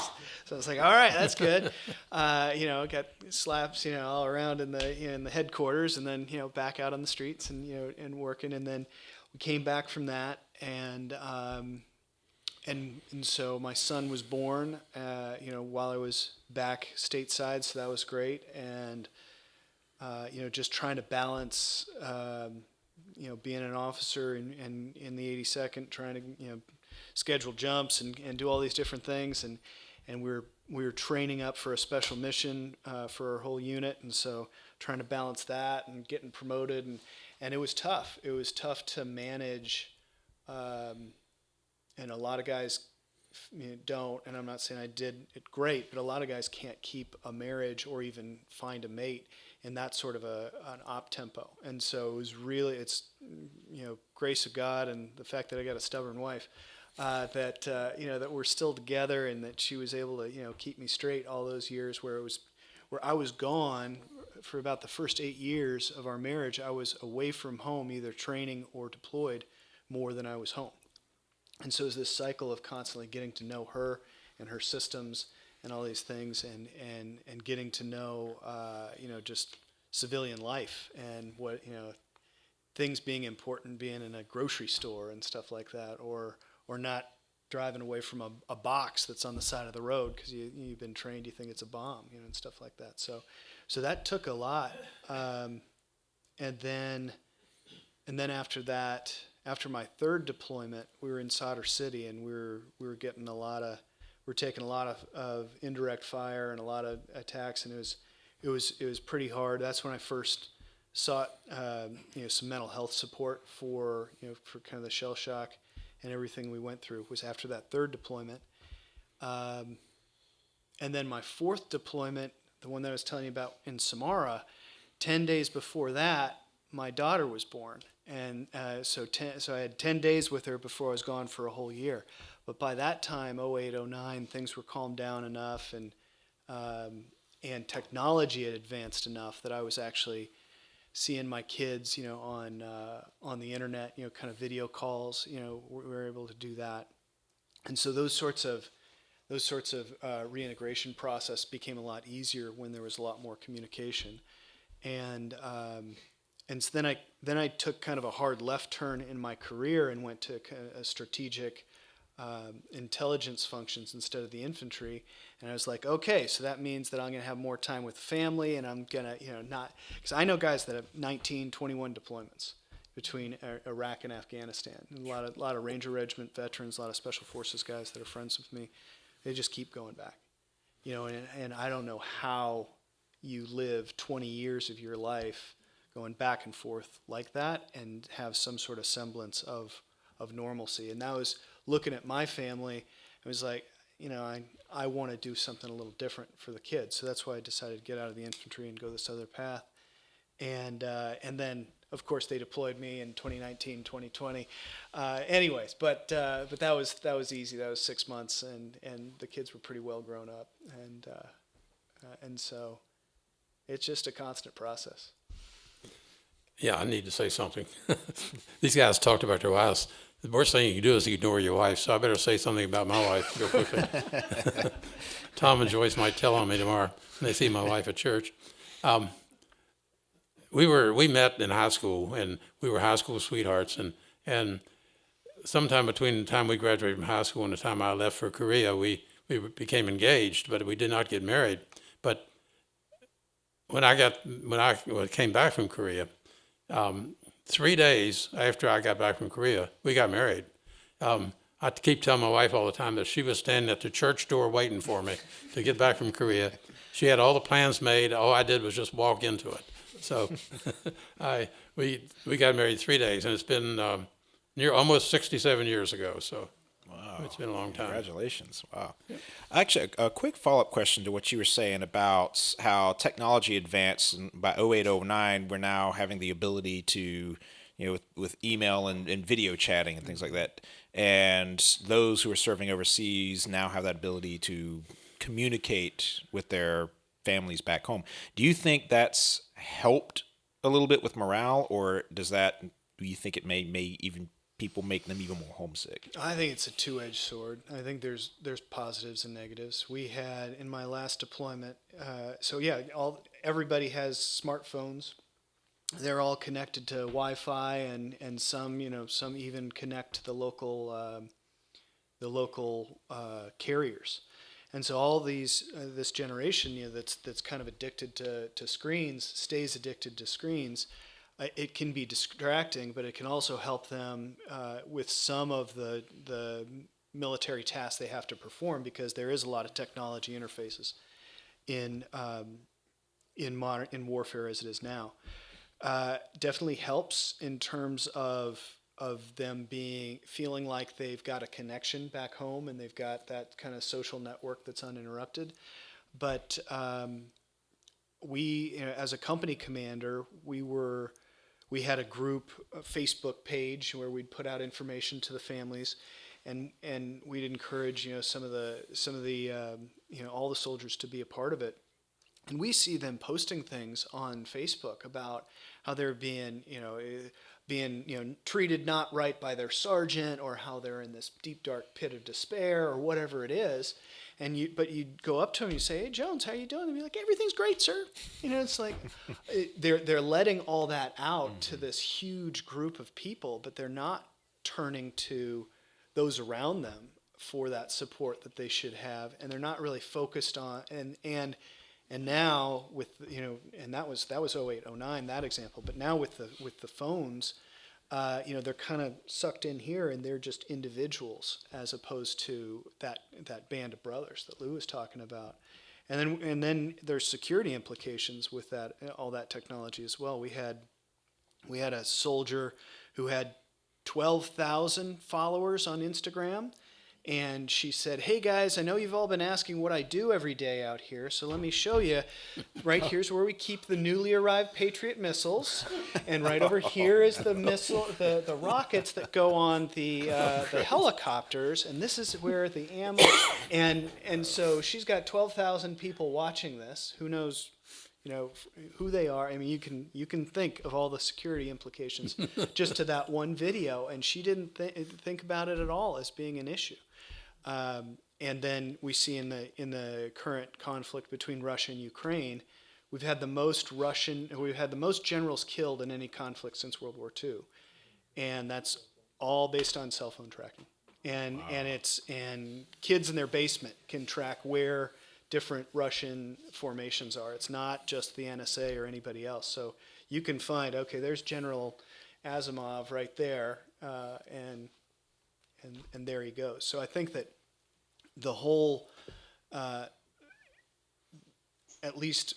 I was like, "All right, that's good." Got slaps, all around in the headquarters, and then back out on the streets and working, and then we came back from that, and so my son was born, while I was back stateside, so that was great, and just trying to balance. Being an officer in the 82nd, trying to schedule jumps and do all these different things, and we were training up for a special mission for our whole unit, and so trying to balance that and getting promoted, and it was tough. It was tough to manage, and a lot of guys don't, and I'm not saying I did it great, but a lot of guys can't keep a marriage or even find a mate in that sort of an op tempo. And so it was really, grace of God and the fact that I got a stubborn wife, that we're still together, and that she was able to keep me straight all those years where I was gone for about the first 8 years of our marriage. I was away from home, either training or deployed, more than I was home. And so it was this cycle of constantly getting to know her and her systems and all these things, and getting to know, just civilian life, and what, things being important, being in a grocery store and stuff like that, or not driving away from a box that's on the side of the road because you've been trained, you think it's a bomb, and stuff like that. So that took a lot. And then after that, after my third deployment, we were in Solder City, and we were getting we're taking a lot of indirect fire and a lot of attacks, and it was pretty hard. That's when I first sought some mental health support for kind of the shell shock and everything we went through. Was after that third deployment, and then my fourth deployment, the one that I was telling you about in Samara, 10 days before that, my daughter was born, and so I had 10 days with her before I was gone for a whole year. But by that time, 08, 09, things were calmed down enough, and technology had advanced enough that I was actually seeing my kids, on the internet, kind of video calls. We were able to do that, and so those sorts of reintegration process became a lot easier when there was a lot more communication, and so then I took kind of a hard left turn in my career and went to a strategic intelligence functions instead of the infantry, and I was like, okay, so that means that I'm going to have more time with the family, and I'm going to, not, because I know guys that have 19, 21 deployments between Iraq and Afghanistan, and a lot of Ranger Regiment veterans, a lot of Special Forces guys that are friends with me, they just keep going back, and I don't know how you live 20 years of your life going back and forth like that and have some sort of semblance of normalcy. And that was looking at my family. I was like, I want to do something a little different for the kids. So that's why I decided to get out of the infantry and go this other path. And then, of course, they deployed me in 2019, 2020. Anyways, but that was easy. That was 6 months, and the kids were pretty well grown up, and so it's just a constant process. Yeah, I need to say something. These guys talked about their wives. The worst thing you can do is ignore your wife, so I better say something about my wife real quickly. Tom and Joyce might tell on me tomorrow when they see my wife at church. We met in high school, and we were high school sweethearts, and sometime between the time we graduated from high school and the time I left for Korea, we became engaged, but we did not get married. But when I came back from Korea, 3 days after I got back from Korea, we got married. I keep telling my wife all the time that she was standing at the church door waiting for me to get back from Korea. She had all the plans made. All I did was just walk into it. So we got married 3 days, and it's been near almost 67 years ago. So Wow. it's been a long time. Congratulations. Wow. Actually, a quick follow-up question to what you were saying about how technology advanced, and by 08, 09, we're now having the ability to, with email and video chatting and things like that. And those who are serving overseas now have that ability to communicate with their families back home. Do you think that's helped a little bit with morale, or do you think it may even people make them even more homesick? I think it's a two-edged sword. I think there's positives and negatives. We had in my last deployment, everybody has smartphones. They're all connected to Wi-Fi, and some even connect to the local carriers. And so all this generation, that's kind of addicted to screens, stays addicted to screens. It can be distracting, but it can also help them with some of the military tasks they have to perform, because there is a lot of technology interfaces in warfare as it is now. Definitely helps in terms of them feeling like they've got a connection back home, and they've got that kind of social network that's uninterrupted. But we, as a company commander, we had a group, a Facebook page where we'd put out information to the families, and we'd encourage some of the all the soldiers to be a part of it. And we see them posting things on Facebook about how they're being treated not right by their sergeant, or how they're in this deep dark pit of despair, or whatever it is. But you'd go up to them and you say, "Hey Jones, how you doing?" And they'd be like, "Everything's great, sir." It's like they're letting all that out to this huge group of people, but they're not turning to those around them for that support that they should have, and they're not really focused on and now with and that was 08, 09, that example. But now with the phones, they're kind of sucked in here, and they're just individuals as opposed to that band of brothers that Lou was talking about. And then there's security implications with that, all that technology as well. We had a soldier who had 12,000 followers on Instagram. And she said, "Hey guys, I know you've all been asking what I do every day out here, so let me show you. Right here's where we keep the newly arrived Patriot missiles, and right over here is the the rockets that go on the helicopters, and this is where the ammo." And so she's got 12,000 people watching this. Who knows, who they are. I mean, you can think of all the security implications just to that one video, and she didn't think about it at all as being an issue. And then we see in the current conflict between Russia and Ukraine, we've had the most generals killed in any conflict since World War II, and that's all based on cell phone tracking. And and kids in their basement can track where different Russian formations are. It's not just the NSA or anybody else. So you can find, okay, there's General Asimov right there, and there he goes. So I think that the whole, at least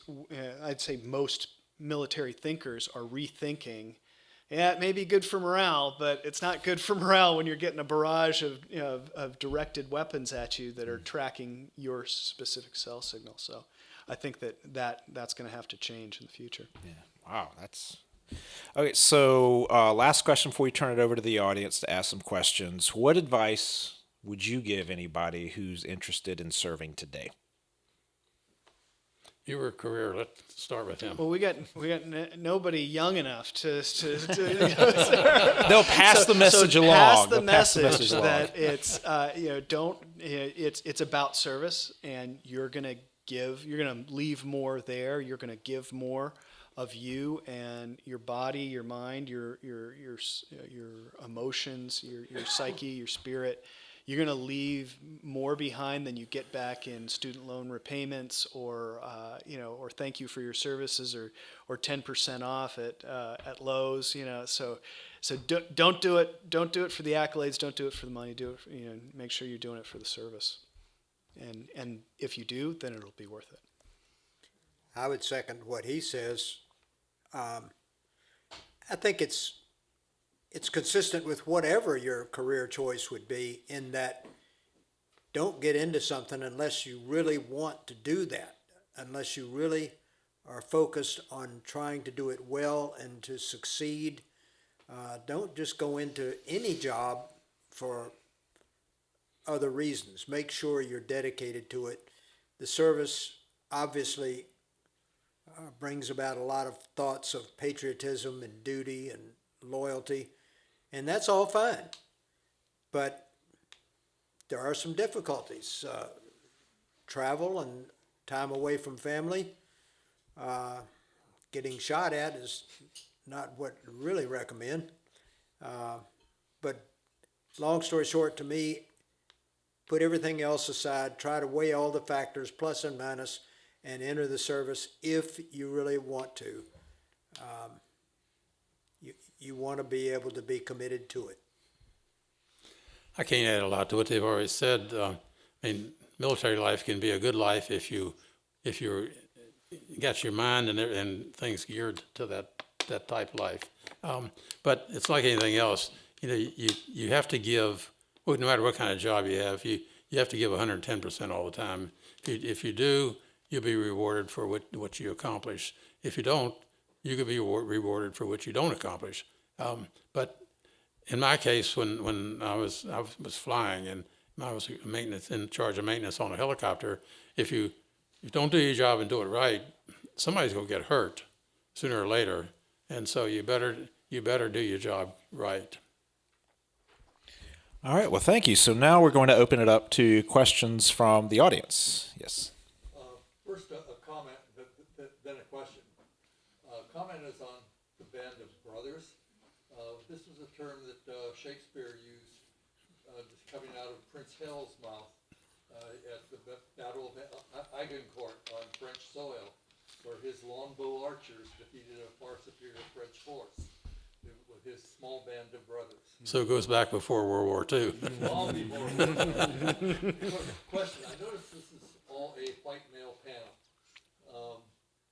I'd say most military thinkers are rethinking. Yeah, it may be good for morale, but it's not good for morale when you're getting a barrage of directed weapons at you that are tracking your specific cell signal. So I think that's going to have to change in the future. Yeah. Wow. That's okay. So last question before we turn it over to the audience to ask some questions. What advice would you give anybody who's interested in serving today? your career. Let's start with him. Well, we got nobody young enough to They'll pass the message along. Pass the They'll pass the message along. that it's it's about service, and you're gonna leave more there. You're gonna give more of you and your body, your mind, your emotions, your psyche, your spirit. You're going to leave more behind than you get back in student loan repayments, or or thank you for your services, or 10% off at Lowe's. So don't do it. Don't do it for the accolades. Don't do it for the money. Do it. Make sure you're doing it for the service. And if you do, then it'll be worth it. I would second what he says. I think it's consistent with whatever your career choice would be, in that don't get into something unless you really want to do that, unless you really are focused on trying to do it well and to succeed. Don't just go into any job for other reasons. Make sure you're dedicated to it. The service obviously brings about a lot of thoughts of patriotism and duty and loyalty, and that's all fine. But there are some difficulties. Travel and time away from family. Getting shot at is not what I really recommend. But long story short, to me, put everything else aside, try to weigh all the factors, plus and minus, and enter the service if you really want to. You want to be able to be committed to it. I can't add a lot to what they've already said. Military life can be a good life if you got your mind and things geared to that type of life. But it's like anything else. You have to give. Well, no matter what kind of job you have to give 110% all the time. If you do, you'll be rewarded for what you accomplish. If you don't, you could be rewarded for what you don't accomplish. But in my case, when I was flying and I was in charge of maintenance on a helicopter, if you don't do your job and do it right, somebody's gonna get hurt sooner or later, and so you better do your job right. All right, well, thank you. So now we're going to open it up to questions from the audience. Yes. First, a comment, then a question. Comment is on the Band of Brothers. This was a term that Shakespeare used coming out of Prince Hell's mouth at the Battle of Agincourt on French soil, where his longbow archers defeated a far superior French force with his small band of brothers. So it goes back before World War II. Long before. Question, I noticed this is all a white male panel.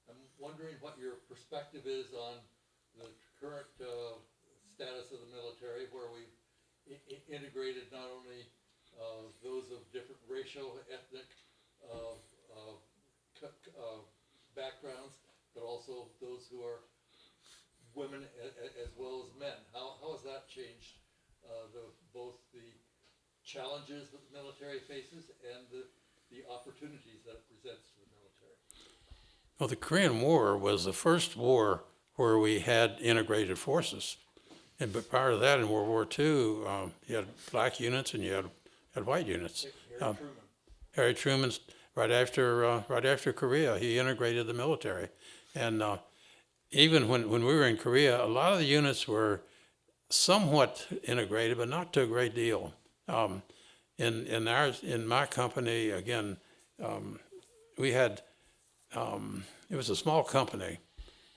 I'm wondering what your perspective is on the current status of the military, where we've integrated not only those of different racial, ethnic backgrounds, but also those who are women as well as men. How has that changed both the challenges that the military faces and the opportunities that it presents to the military? Well, the Korean War was the first war where we had integrated forces. But prior to that, in World War II, you had black units and you had white units. Harry Truman, right after Korea, he integrated the military. And even when we were in Korea, a lot of the units were somewhat integrated, but not to a great deal. In my company, again, we had it was a small company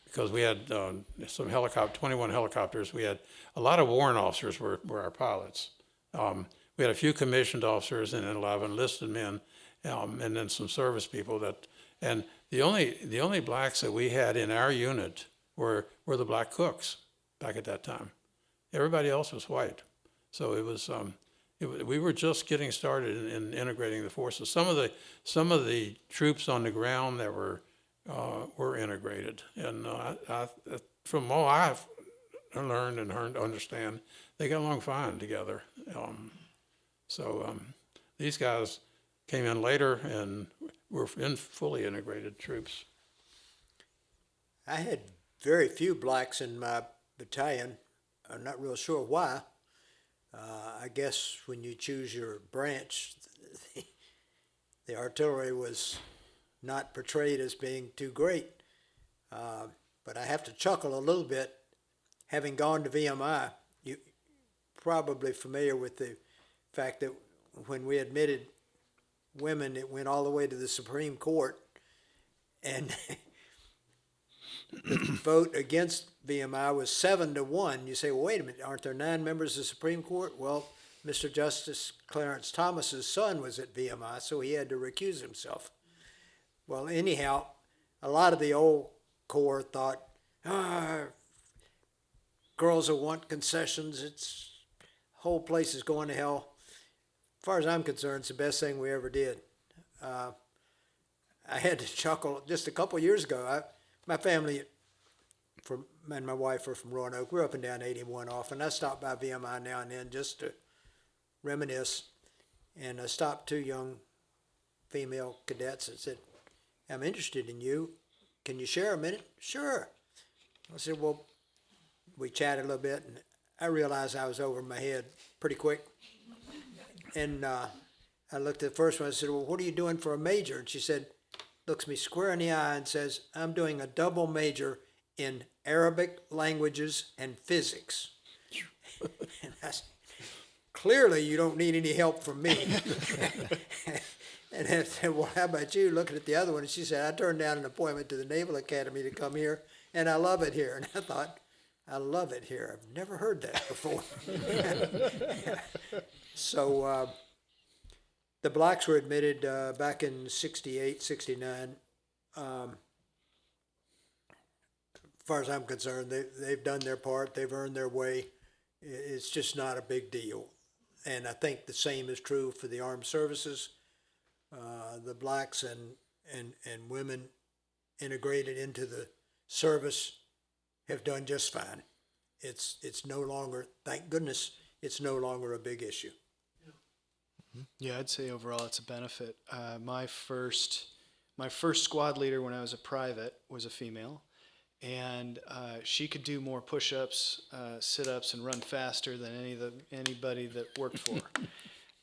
because we had 21 helicopters. We had a lot of warrant officers were our pilots. We had a few commissioned officers and then a lot of enlisted men, and then some service people and the only blacks that we had in our unit were the black cooks back at that time. Everybody else was white. So it was we were just getting started in integrating the forces. Some of the troops on the ground that were integrated, and from all I've learned and heard to understand, they got along fine together. These guys came in later and were fully integrated troops. I had very few blacks in my battalion. I'm not real sure why. I guess when you choose your branch, the artillery was not portrayed as being too great. But I have to chuckle a little bit. Having gone to VMI, you're probably familiar with the fact that when we admitted women, it went all the way to the Supreme Court. And the vote against VMI was 7-1. You say, well, wait a minute, aren't there 9 members of the Supreme Court? Well, Mr. Justice Clarence Thomas's son was at VMI, so he had to recuse himself. Well, anyhow, a lot of the old Corps thought, girls will want concessions. It's whole place is going to hell. As far as I'm concerned, it's the best thing we ever did. I had to chuckle just a couple of years ago. My family and my wife are from Roanoke. We're up and down 81 often. I stop by VMI now and then just to reminisce. And I stopped 2 young female cadets and said, I'm interested in you. Can you share a minute? Sure. I said, well, we chatted a little bit, and I realized I was over my head pretty quick. And I looked at the first one and said, well, what are you doing for a major? And she said, looks me square in the eye and says, I'm doing a double major in Arabic languages and physics. And I said, clearly you don't need any help from me. And I said, well, how about you? Looking at the other one, and she said, I turned down an appointment to the Naval Academy to come here, and I love it here. And I thought, I love it here. I've never heard that before. So the blacks were admitted back in 68, 69. As far as I'm concerned, they've done their part. They've earned their way. It's just not a big deal. And I think the same is true for the armed services. The blacks and women integrated into the service have done just fine. It's no longer, thank goodness, it's no longer a big issue. Yeah, I'd say overall it's a benefit. My first squad leader when I was a private was a female, and she could do more push-ups, sit-ups, and run faster than anybody that worked for her.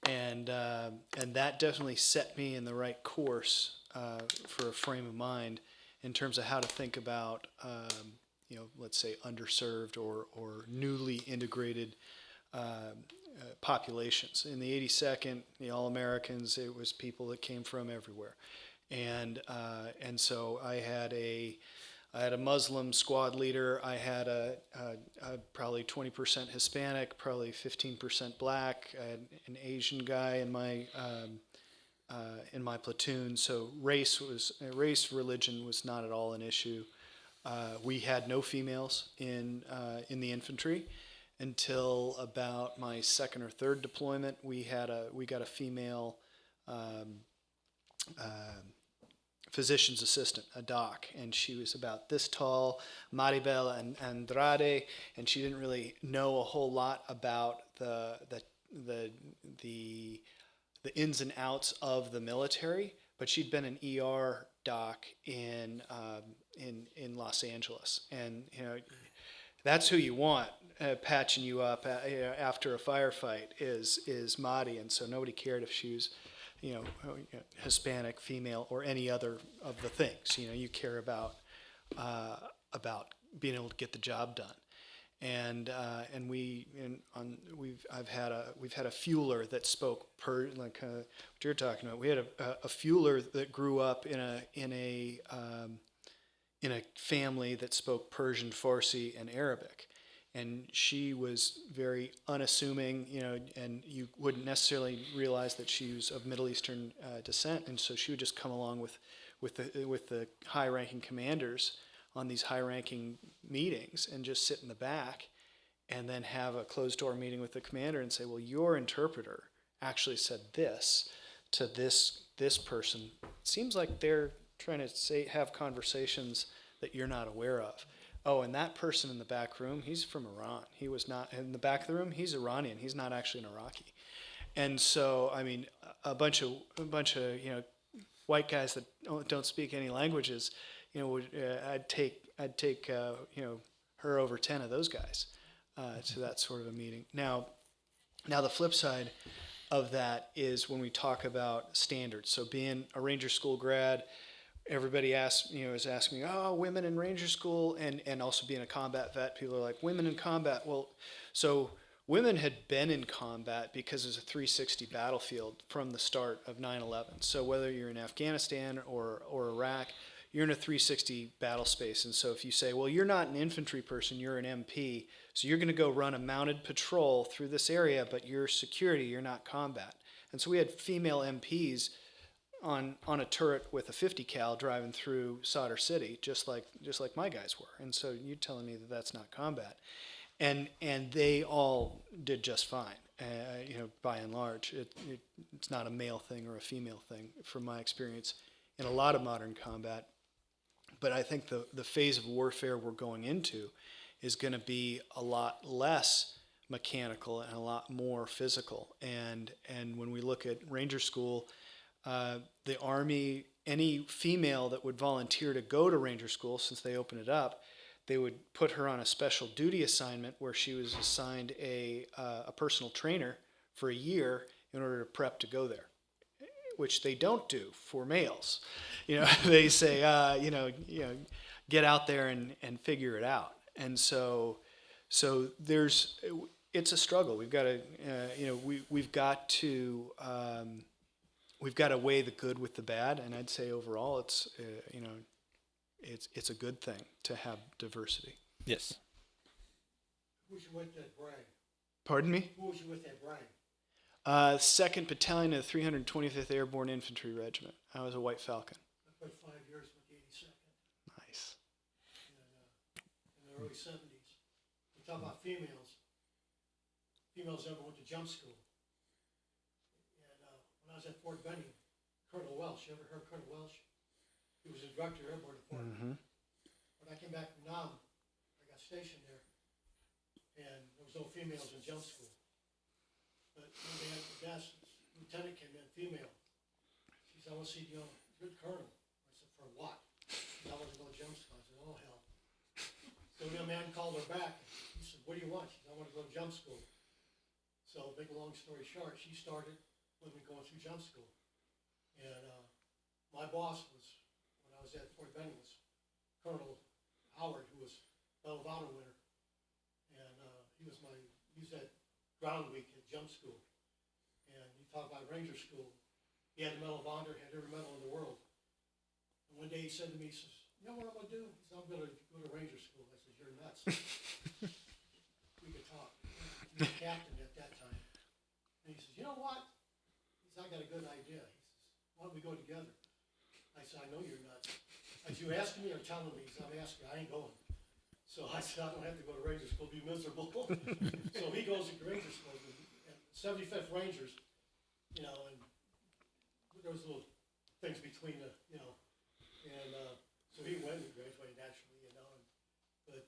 And that definitely set me in the right course for a frame of mind in terms of how to think about, let's say underserved or newly integrated populations. In the 82nd, the All-Americans, it was people that came from everywhere, and so I had a Muslim squad leader. I had a probably 20% Hispanic, probably 15% Black. I had an Asian guy in my platoon. So race, religion was not at all an issue. We had no females in the infantry until about my second or third deployment. We got a female physician's assistant, a doc, and she was about this tall, Maribel and Andrade, and she didn't really know a whole lot about the ins and outs of the military, but she'd been an ER doc in Los Angeles, and that's who you want patching you up after a firefight is Madi, and so nobody cared if she was Hispanic, female, or any other of the things. You care about being able to get the job done, and we've had a fueler that spoke like what you're talking about. We had a fueler that grew up in a family that spoke Persian, Farsi, and Arabic. And she was very unassuming, and you wouldn't necessarily realize that she was of Middle Eastern descent. And so she would just come along with the high-ranking commanders on these high-ranking meetings and just sit in the back, and then have a closed-door meeting with the commander and say, "Well, your interpreter actually said this to this person. It seems like they're trying to have conversations that you're not aware of." Oh, and that person in the back room, he's from Iran. He was not in the back of the room. He's Iranian. He's not actually an Iraqi. And so, I mean, a bunch of white guys that don't speak any languages, I'd take her over 10 of those guys to that sort of a meeting. Now the flip side of that is when we talk about standards. So being a Ranger School grad, everybody is asking me, oh, women in Ranger School, and also being a combat vet, people are like, women in combat. Well, so women had been in combat because it's a 360 battlefield from the start of 9/11. So whether you're in Afghanistan or Iraq, you're in a 360 battle space. And so if you say, well, you're not an infantry person, you're an MP, so you're going to go run a mounted patrol through this area, but you're security, you're not combat. And so we had female MPs on a turret with a 50 cal driving through Solder City, just like my guys were. And so you're telling me that that's not combat. And they all did just fine, by and large. It's not a male thing or a female thing, from my experience, in a lot of modern combat. But I think the phase of warfare we're going into is going to be a lot less mechanical and a lot more physical. And when we look at Ranger School, the Army, any female that would volunteer to go to Ranger School, since they open it up, they would put her on a special duty assignment where she was assigned a personal trainer for a year in order to prep to go there, which they don't do for males. They say, get out there and figure it out. And so it's a struggle. We've got to, we've got to weigh the good with the bad. And I'd say overall, it's a good thing to have diversity. Yes. Who was you with that brag? Pardon me? Who was you with that brag? 2nd Battalion of the 325th Airborne Infantry Regiment. I was a White Falcon. I played 5 years with the 82nd. Nice. In the early 70s. We talk about females. Females never went to jump school. And when I was at Fort Benning, Colonel Welsh, you ever heard of Colonel Welsh? He was the director of Airborne Department. Mm-hmm. When I came back from Nam, I got stationed there, and there was no females in jump school. But when they had the desk, lieutenant came in, female. She said, I want to see you, good colonel. I said, for what? She said, I want to go to jump school. I said, oh, hell. So the man called her back. He said, what do you want? She said, I want to go to jump school. So, make a long story short, she started with me going through jump school. And my boss was, when I was at Fort Benning, was Colonel Howard, who was Medal of Honor winner. And he was at ground week at jump school. And you talk about Ranger School. He had the Medal of Honor, had every medal in the world. And one day he said to me, he says, you know what I'm going to do? He said, I'm going to go to Ranger School. I said, you're nuts. We could talk. He was a captain at that time. And he says, you know what? He says, I got a good idea. He says, why don't we go together? I said, I know you're nuts. Are you asking me or telling me? He said, I'm asking. I ain't going. So I said, I don't have to go to Ranger School, be miserable. So he goes to Ranger School, and 75th Rangers, and there was little things between the, and so he went and graduated naturally, but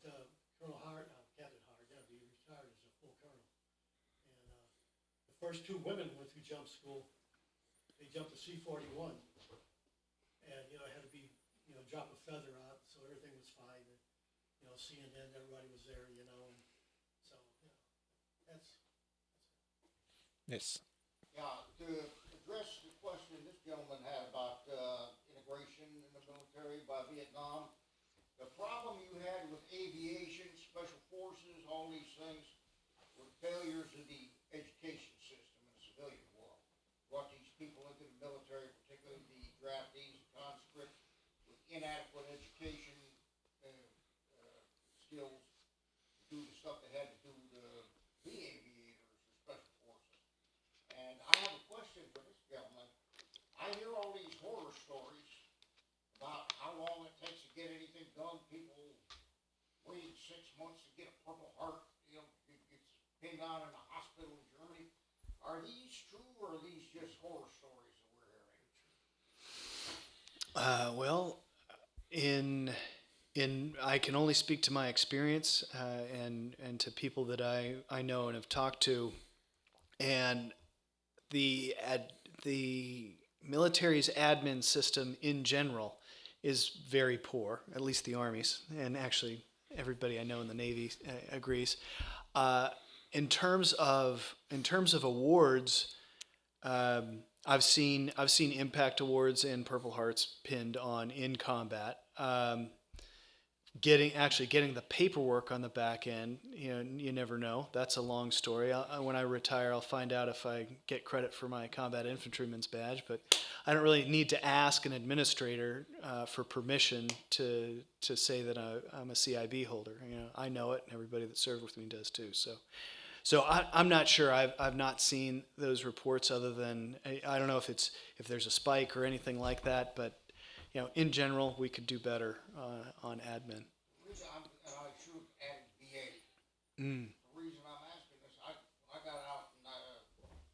Colonel Howard, Captain Howard, he retired as a full colonel. And the first 2 women went through jump school. They jumped a C-41, and, it had to be, drop a feather out, so everything was fine. And, CNN, everybody was there, and so, that's Yes. Yeah, to address the question this gentleman had about integration in the military by Vietnam, the problem you had with aviation, special forces, all these things, were failures of the education system in the civilian world. Brought these people into the military, particularly the draftees and conscripts, with inadequate education skills to do the stuff they had to do to be aviators or special forces. And I have a question for this gentleman. I hear all these horror stories about how long it takes to get anything done. People waiting 6 months to get a Purple Heart, it's pinned on in a hospital in Germany. Are these true, or are these just horror stories that we're hearing? Well, I can only speak to my experience and to people that I know and have talked to, and the military's admin system in general is very poor, at least the Army's, and actually everybody I know in the Navy agrees. In terms of awards, I've seen impact awards and Purple Hearts pinned on in combat. Getting the paperwork on the back end, you never know. That's a long story. When I retire, I'll find out if I get credit for my combat infantryman's badge. But I don't really need to ask an administrator for permission to say that I'm a CIB holder. I know it, and everybody that served with me does too. So I'm not sure. I've not seen those reports other than I don't know if there's a spike or anything like that. But in general, we could do better on admin. And I should have added VA. Mm. The reason I'm asking is when I got out in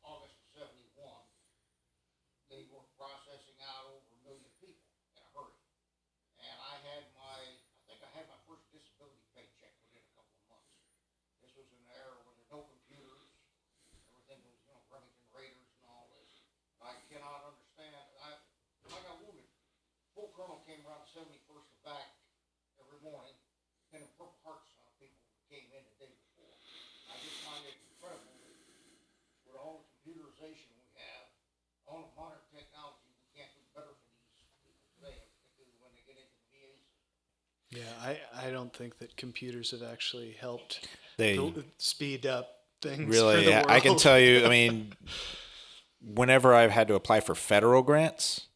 August of '71, they were processing out over 1 million people in a hurry. And I think I had my first disability paycheck within a couple of months. This was an era when there were no computers. Everything was, Remington Raiders and all this. I cannot understand. I got wounded. Full colonel came around 71st and back every morning, and the Purple Hearts people came in the day before. I just find it incredible with all the computerization we have, all the modern technology, we can't do better for these people today, particularly when they get into the VA system. Yeah, I don't think that computers have actually helped They speed up things. really, for the world. I can tell you, I mean, whenever I've had to apply for federal grants,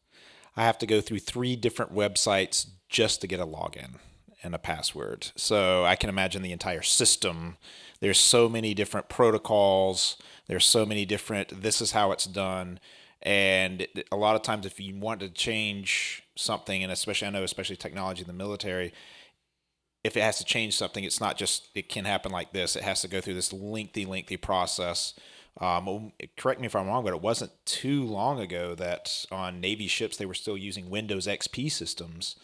I have to go through 3 different websites just to get a login and a password. So I can imagine the entire system. There's so many different protocols. There's so many different, this is how it's done. And a lot of times if you want to change something, and especially technology in the military, if it has to change something, it's not just, it can happen like this. It has to go through this lengthy process. Correct me if I'm wrong, but it wasn't too long ago that on Navy ships, they were still using Windows XP systems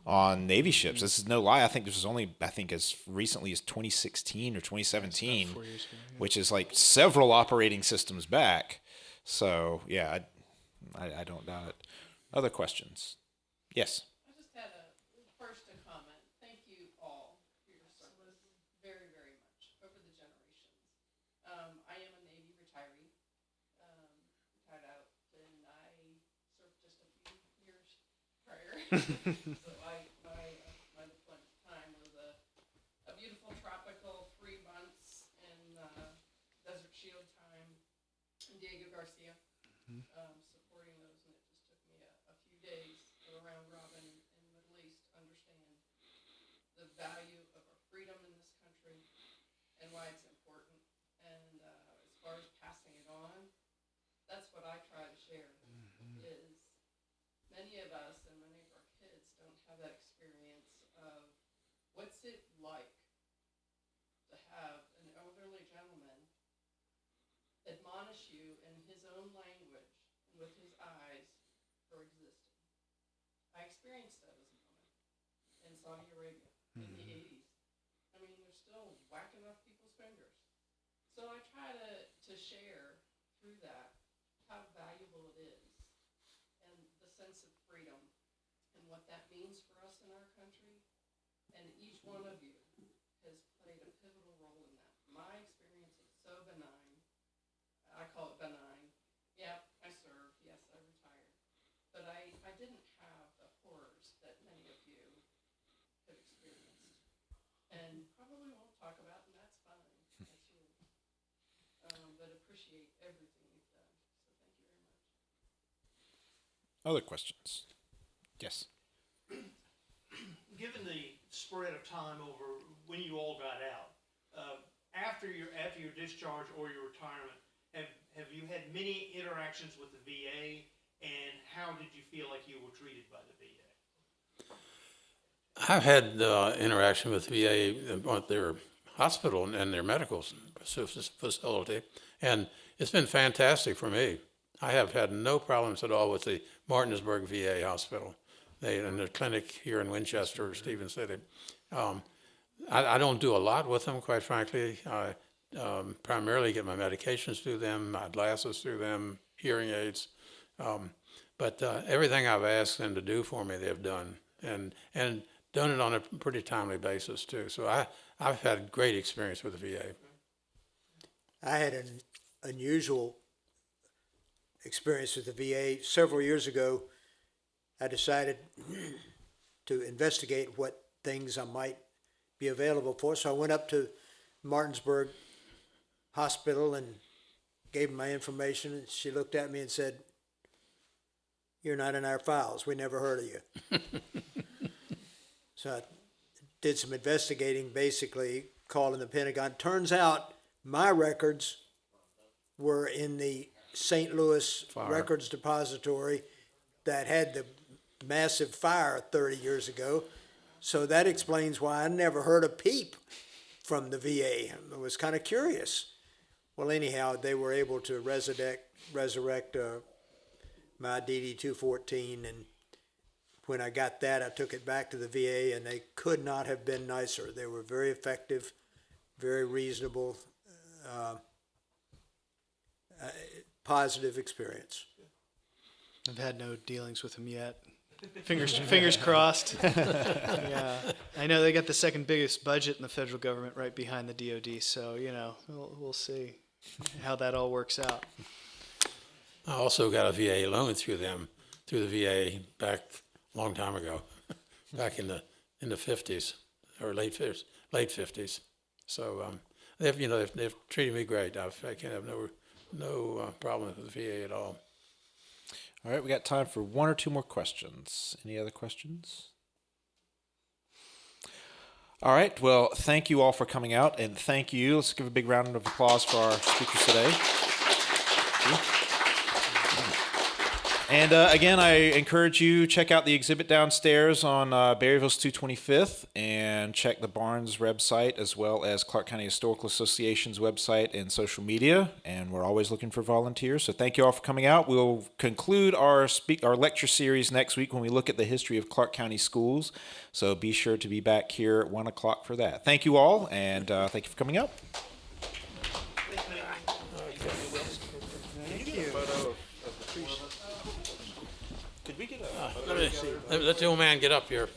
on Navy ships. This is no lie. I think this was only, as recently as 2016 or 2017, 4 years ago, yeah. which is like several operating systems back. So yeah, I don't doubt it. Other questions? Yes. I just had a comment. Thank you all for your service very, very much over the generations. I am a Navy retiree, retired out, and I served just a few years prior. So my deployment time was a beautiful tropical 3 months in Desert Shield time in Diego Garcia. Supporting those, and it just took me a few days to go around robin in the Middle East to understand the value of our freedom in this country and why it's important. And as far as passing it on, that's what I try to share. Is many of us and many of our kids don't have that experience of what's it like to have an elderly gentleman admonish you in his own language and with his eyes for existing. I experienced that as a woman in Saudi Arabia in the 80s. I mean, they're still whacking off people's fingers. So I try to share through that how valuable it is and the sense of freedom and what that means for us in our country. And each one of you has played a pivotal role in that. My experience is so benign. I call it benign. Yeah, I served. Yes, I retired. But I didn't have the horrors that many of you have experienced. And probably won't talk about, and that's fine. That's yours. But appreciate everything you've done. So thank you very much. Other questions? Yes. Given the spread of time over when you all got out, after your discharge or your retirement, have you had many interactions with the VA, and how did you feel like you were treated by the VA? I've had interaction with VA at their hospital and their medical facility, and it's been fantastic for me. I have had no problems at all with the Martinsburg VA hospital. And their clinic here in Winchester, Stevens City. I don't do a lot with them, quite frankly. I primarily get my medications through them, my glasses through them, hearing aids. But everything I've asked them to do for me, they've done, and done it on a pretty timely basis too. So I've had great experience with the VA. I had an unusual experience with the VA. Several years ago, I decided to investigate what things I might be available for. So I went up to Martinsburg Hospital and gave her my information. And she looked at me and said, "You're not in our files. We never heard of you." So I did some investigating, basically calling the Pentagon. Turns out my records were in the St. Louis Records Depository that had the massive fire 30 years ago. So that explains why I never heard a peep from the VA. I was kind of curious. Well, anyhow, they were able to resurrect my DD-214, and when I got that, I took it back to the VA, and they could not have been nicer. They were very effective, very reasonable, positive experience. I've had no dealings with them yet. Fingers crossed. Yeah, I know they got the second biggest budget in the federal government right behind the DoD, so we'll see how that all works out. I also got a VA loan through them, through the VA back a long time ago, back in the 50s or late 50s. So they've treated me great. I can't have no problem with the VA at all. All right, we got time for one or two more questions. Any other questions? All right, well, thank you all for coming out, and thank you. Let's give a big round of applause for our speakers today. And again, I encourage you, check out the exhibit downstairs on Berryville's 225th, and check the Barnes website as well as Clarke County Historical Association's website and social media. And we're always looking for volunteers. So thank you all for coming out. We'll conclude our lecture series next week when we look at the history of Clarke County schools. So be sure to be back here at 1 o'clock for that. Thank you all, and thank you for coming out. Could we get Let the old man get up here.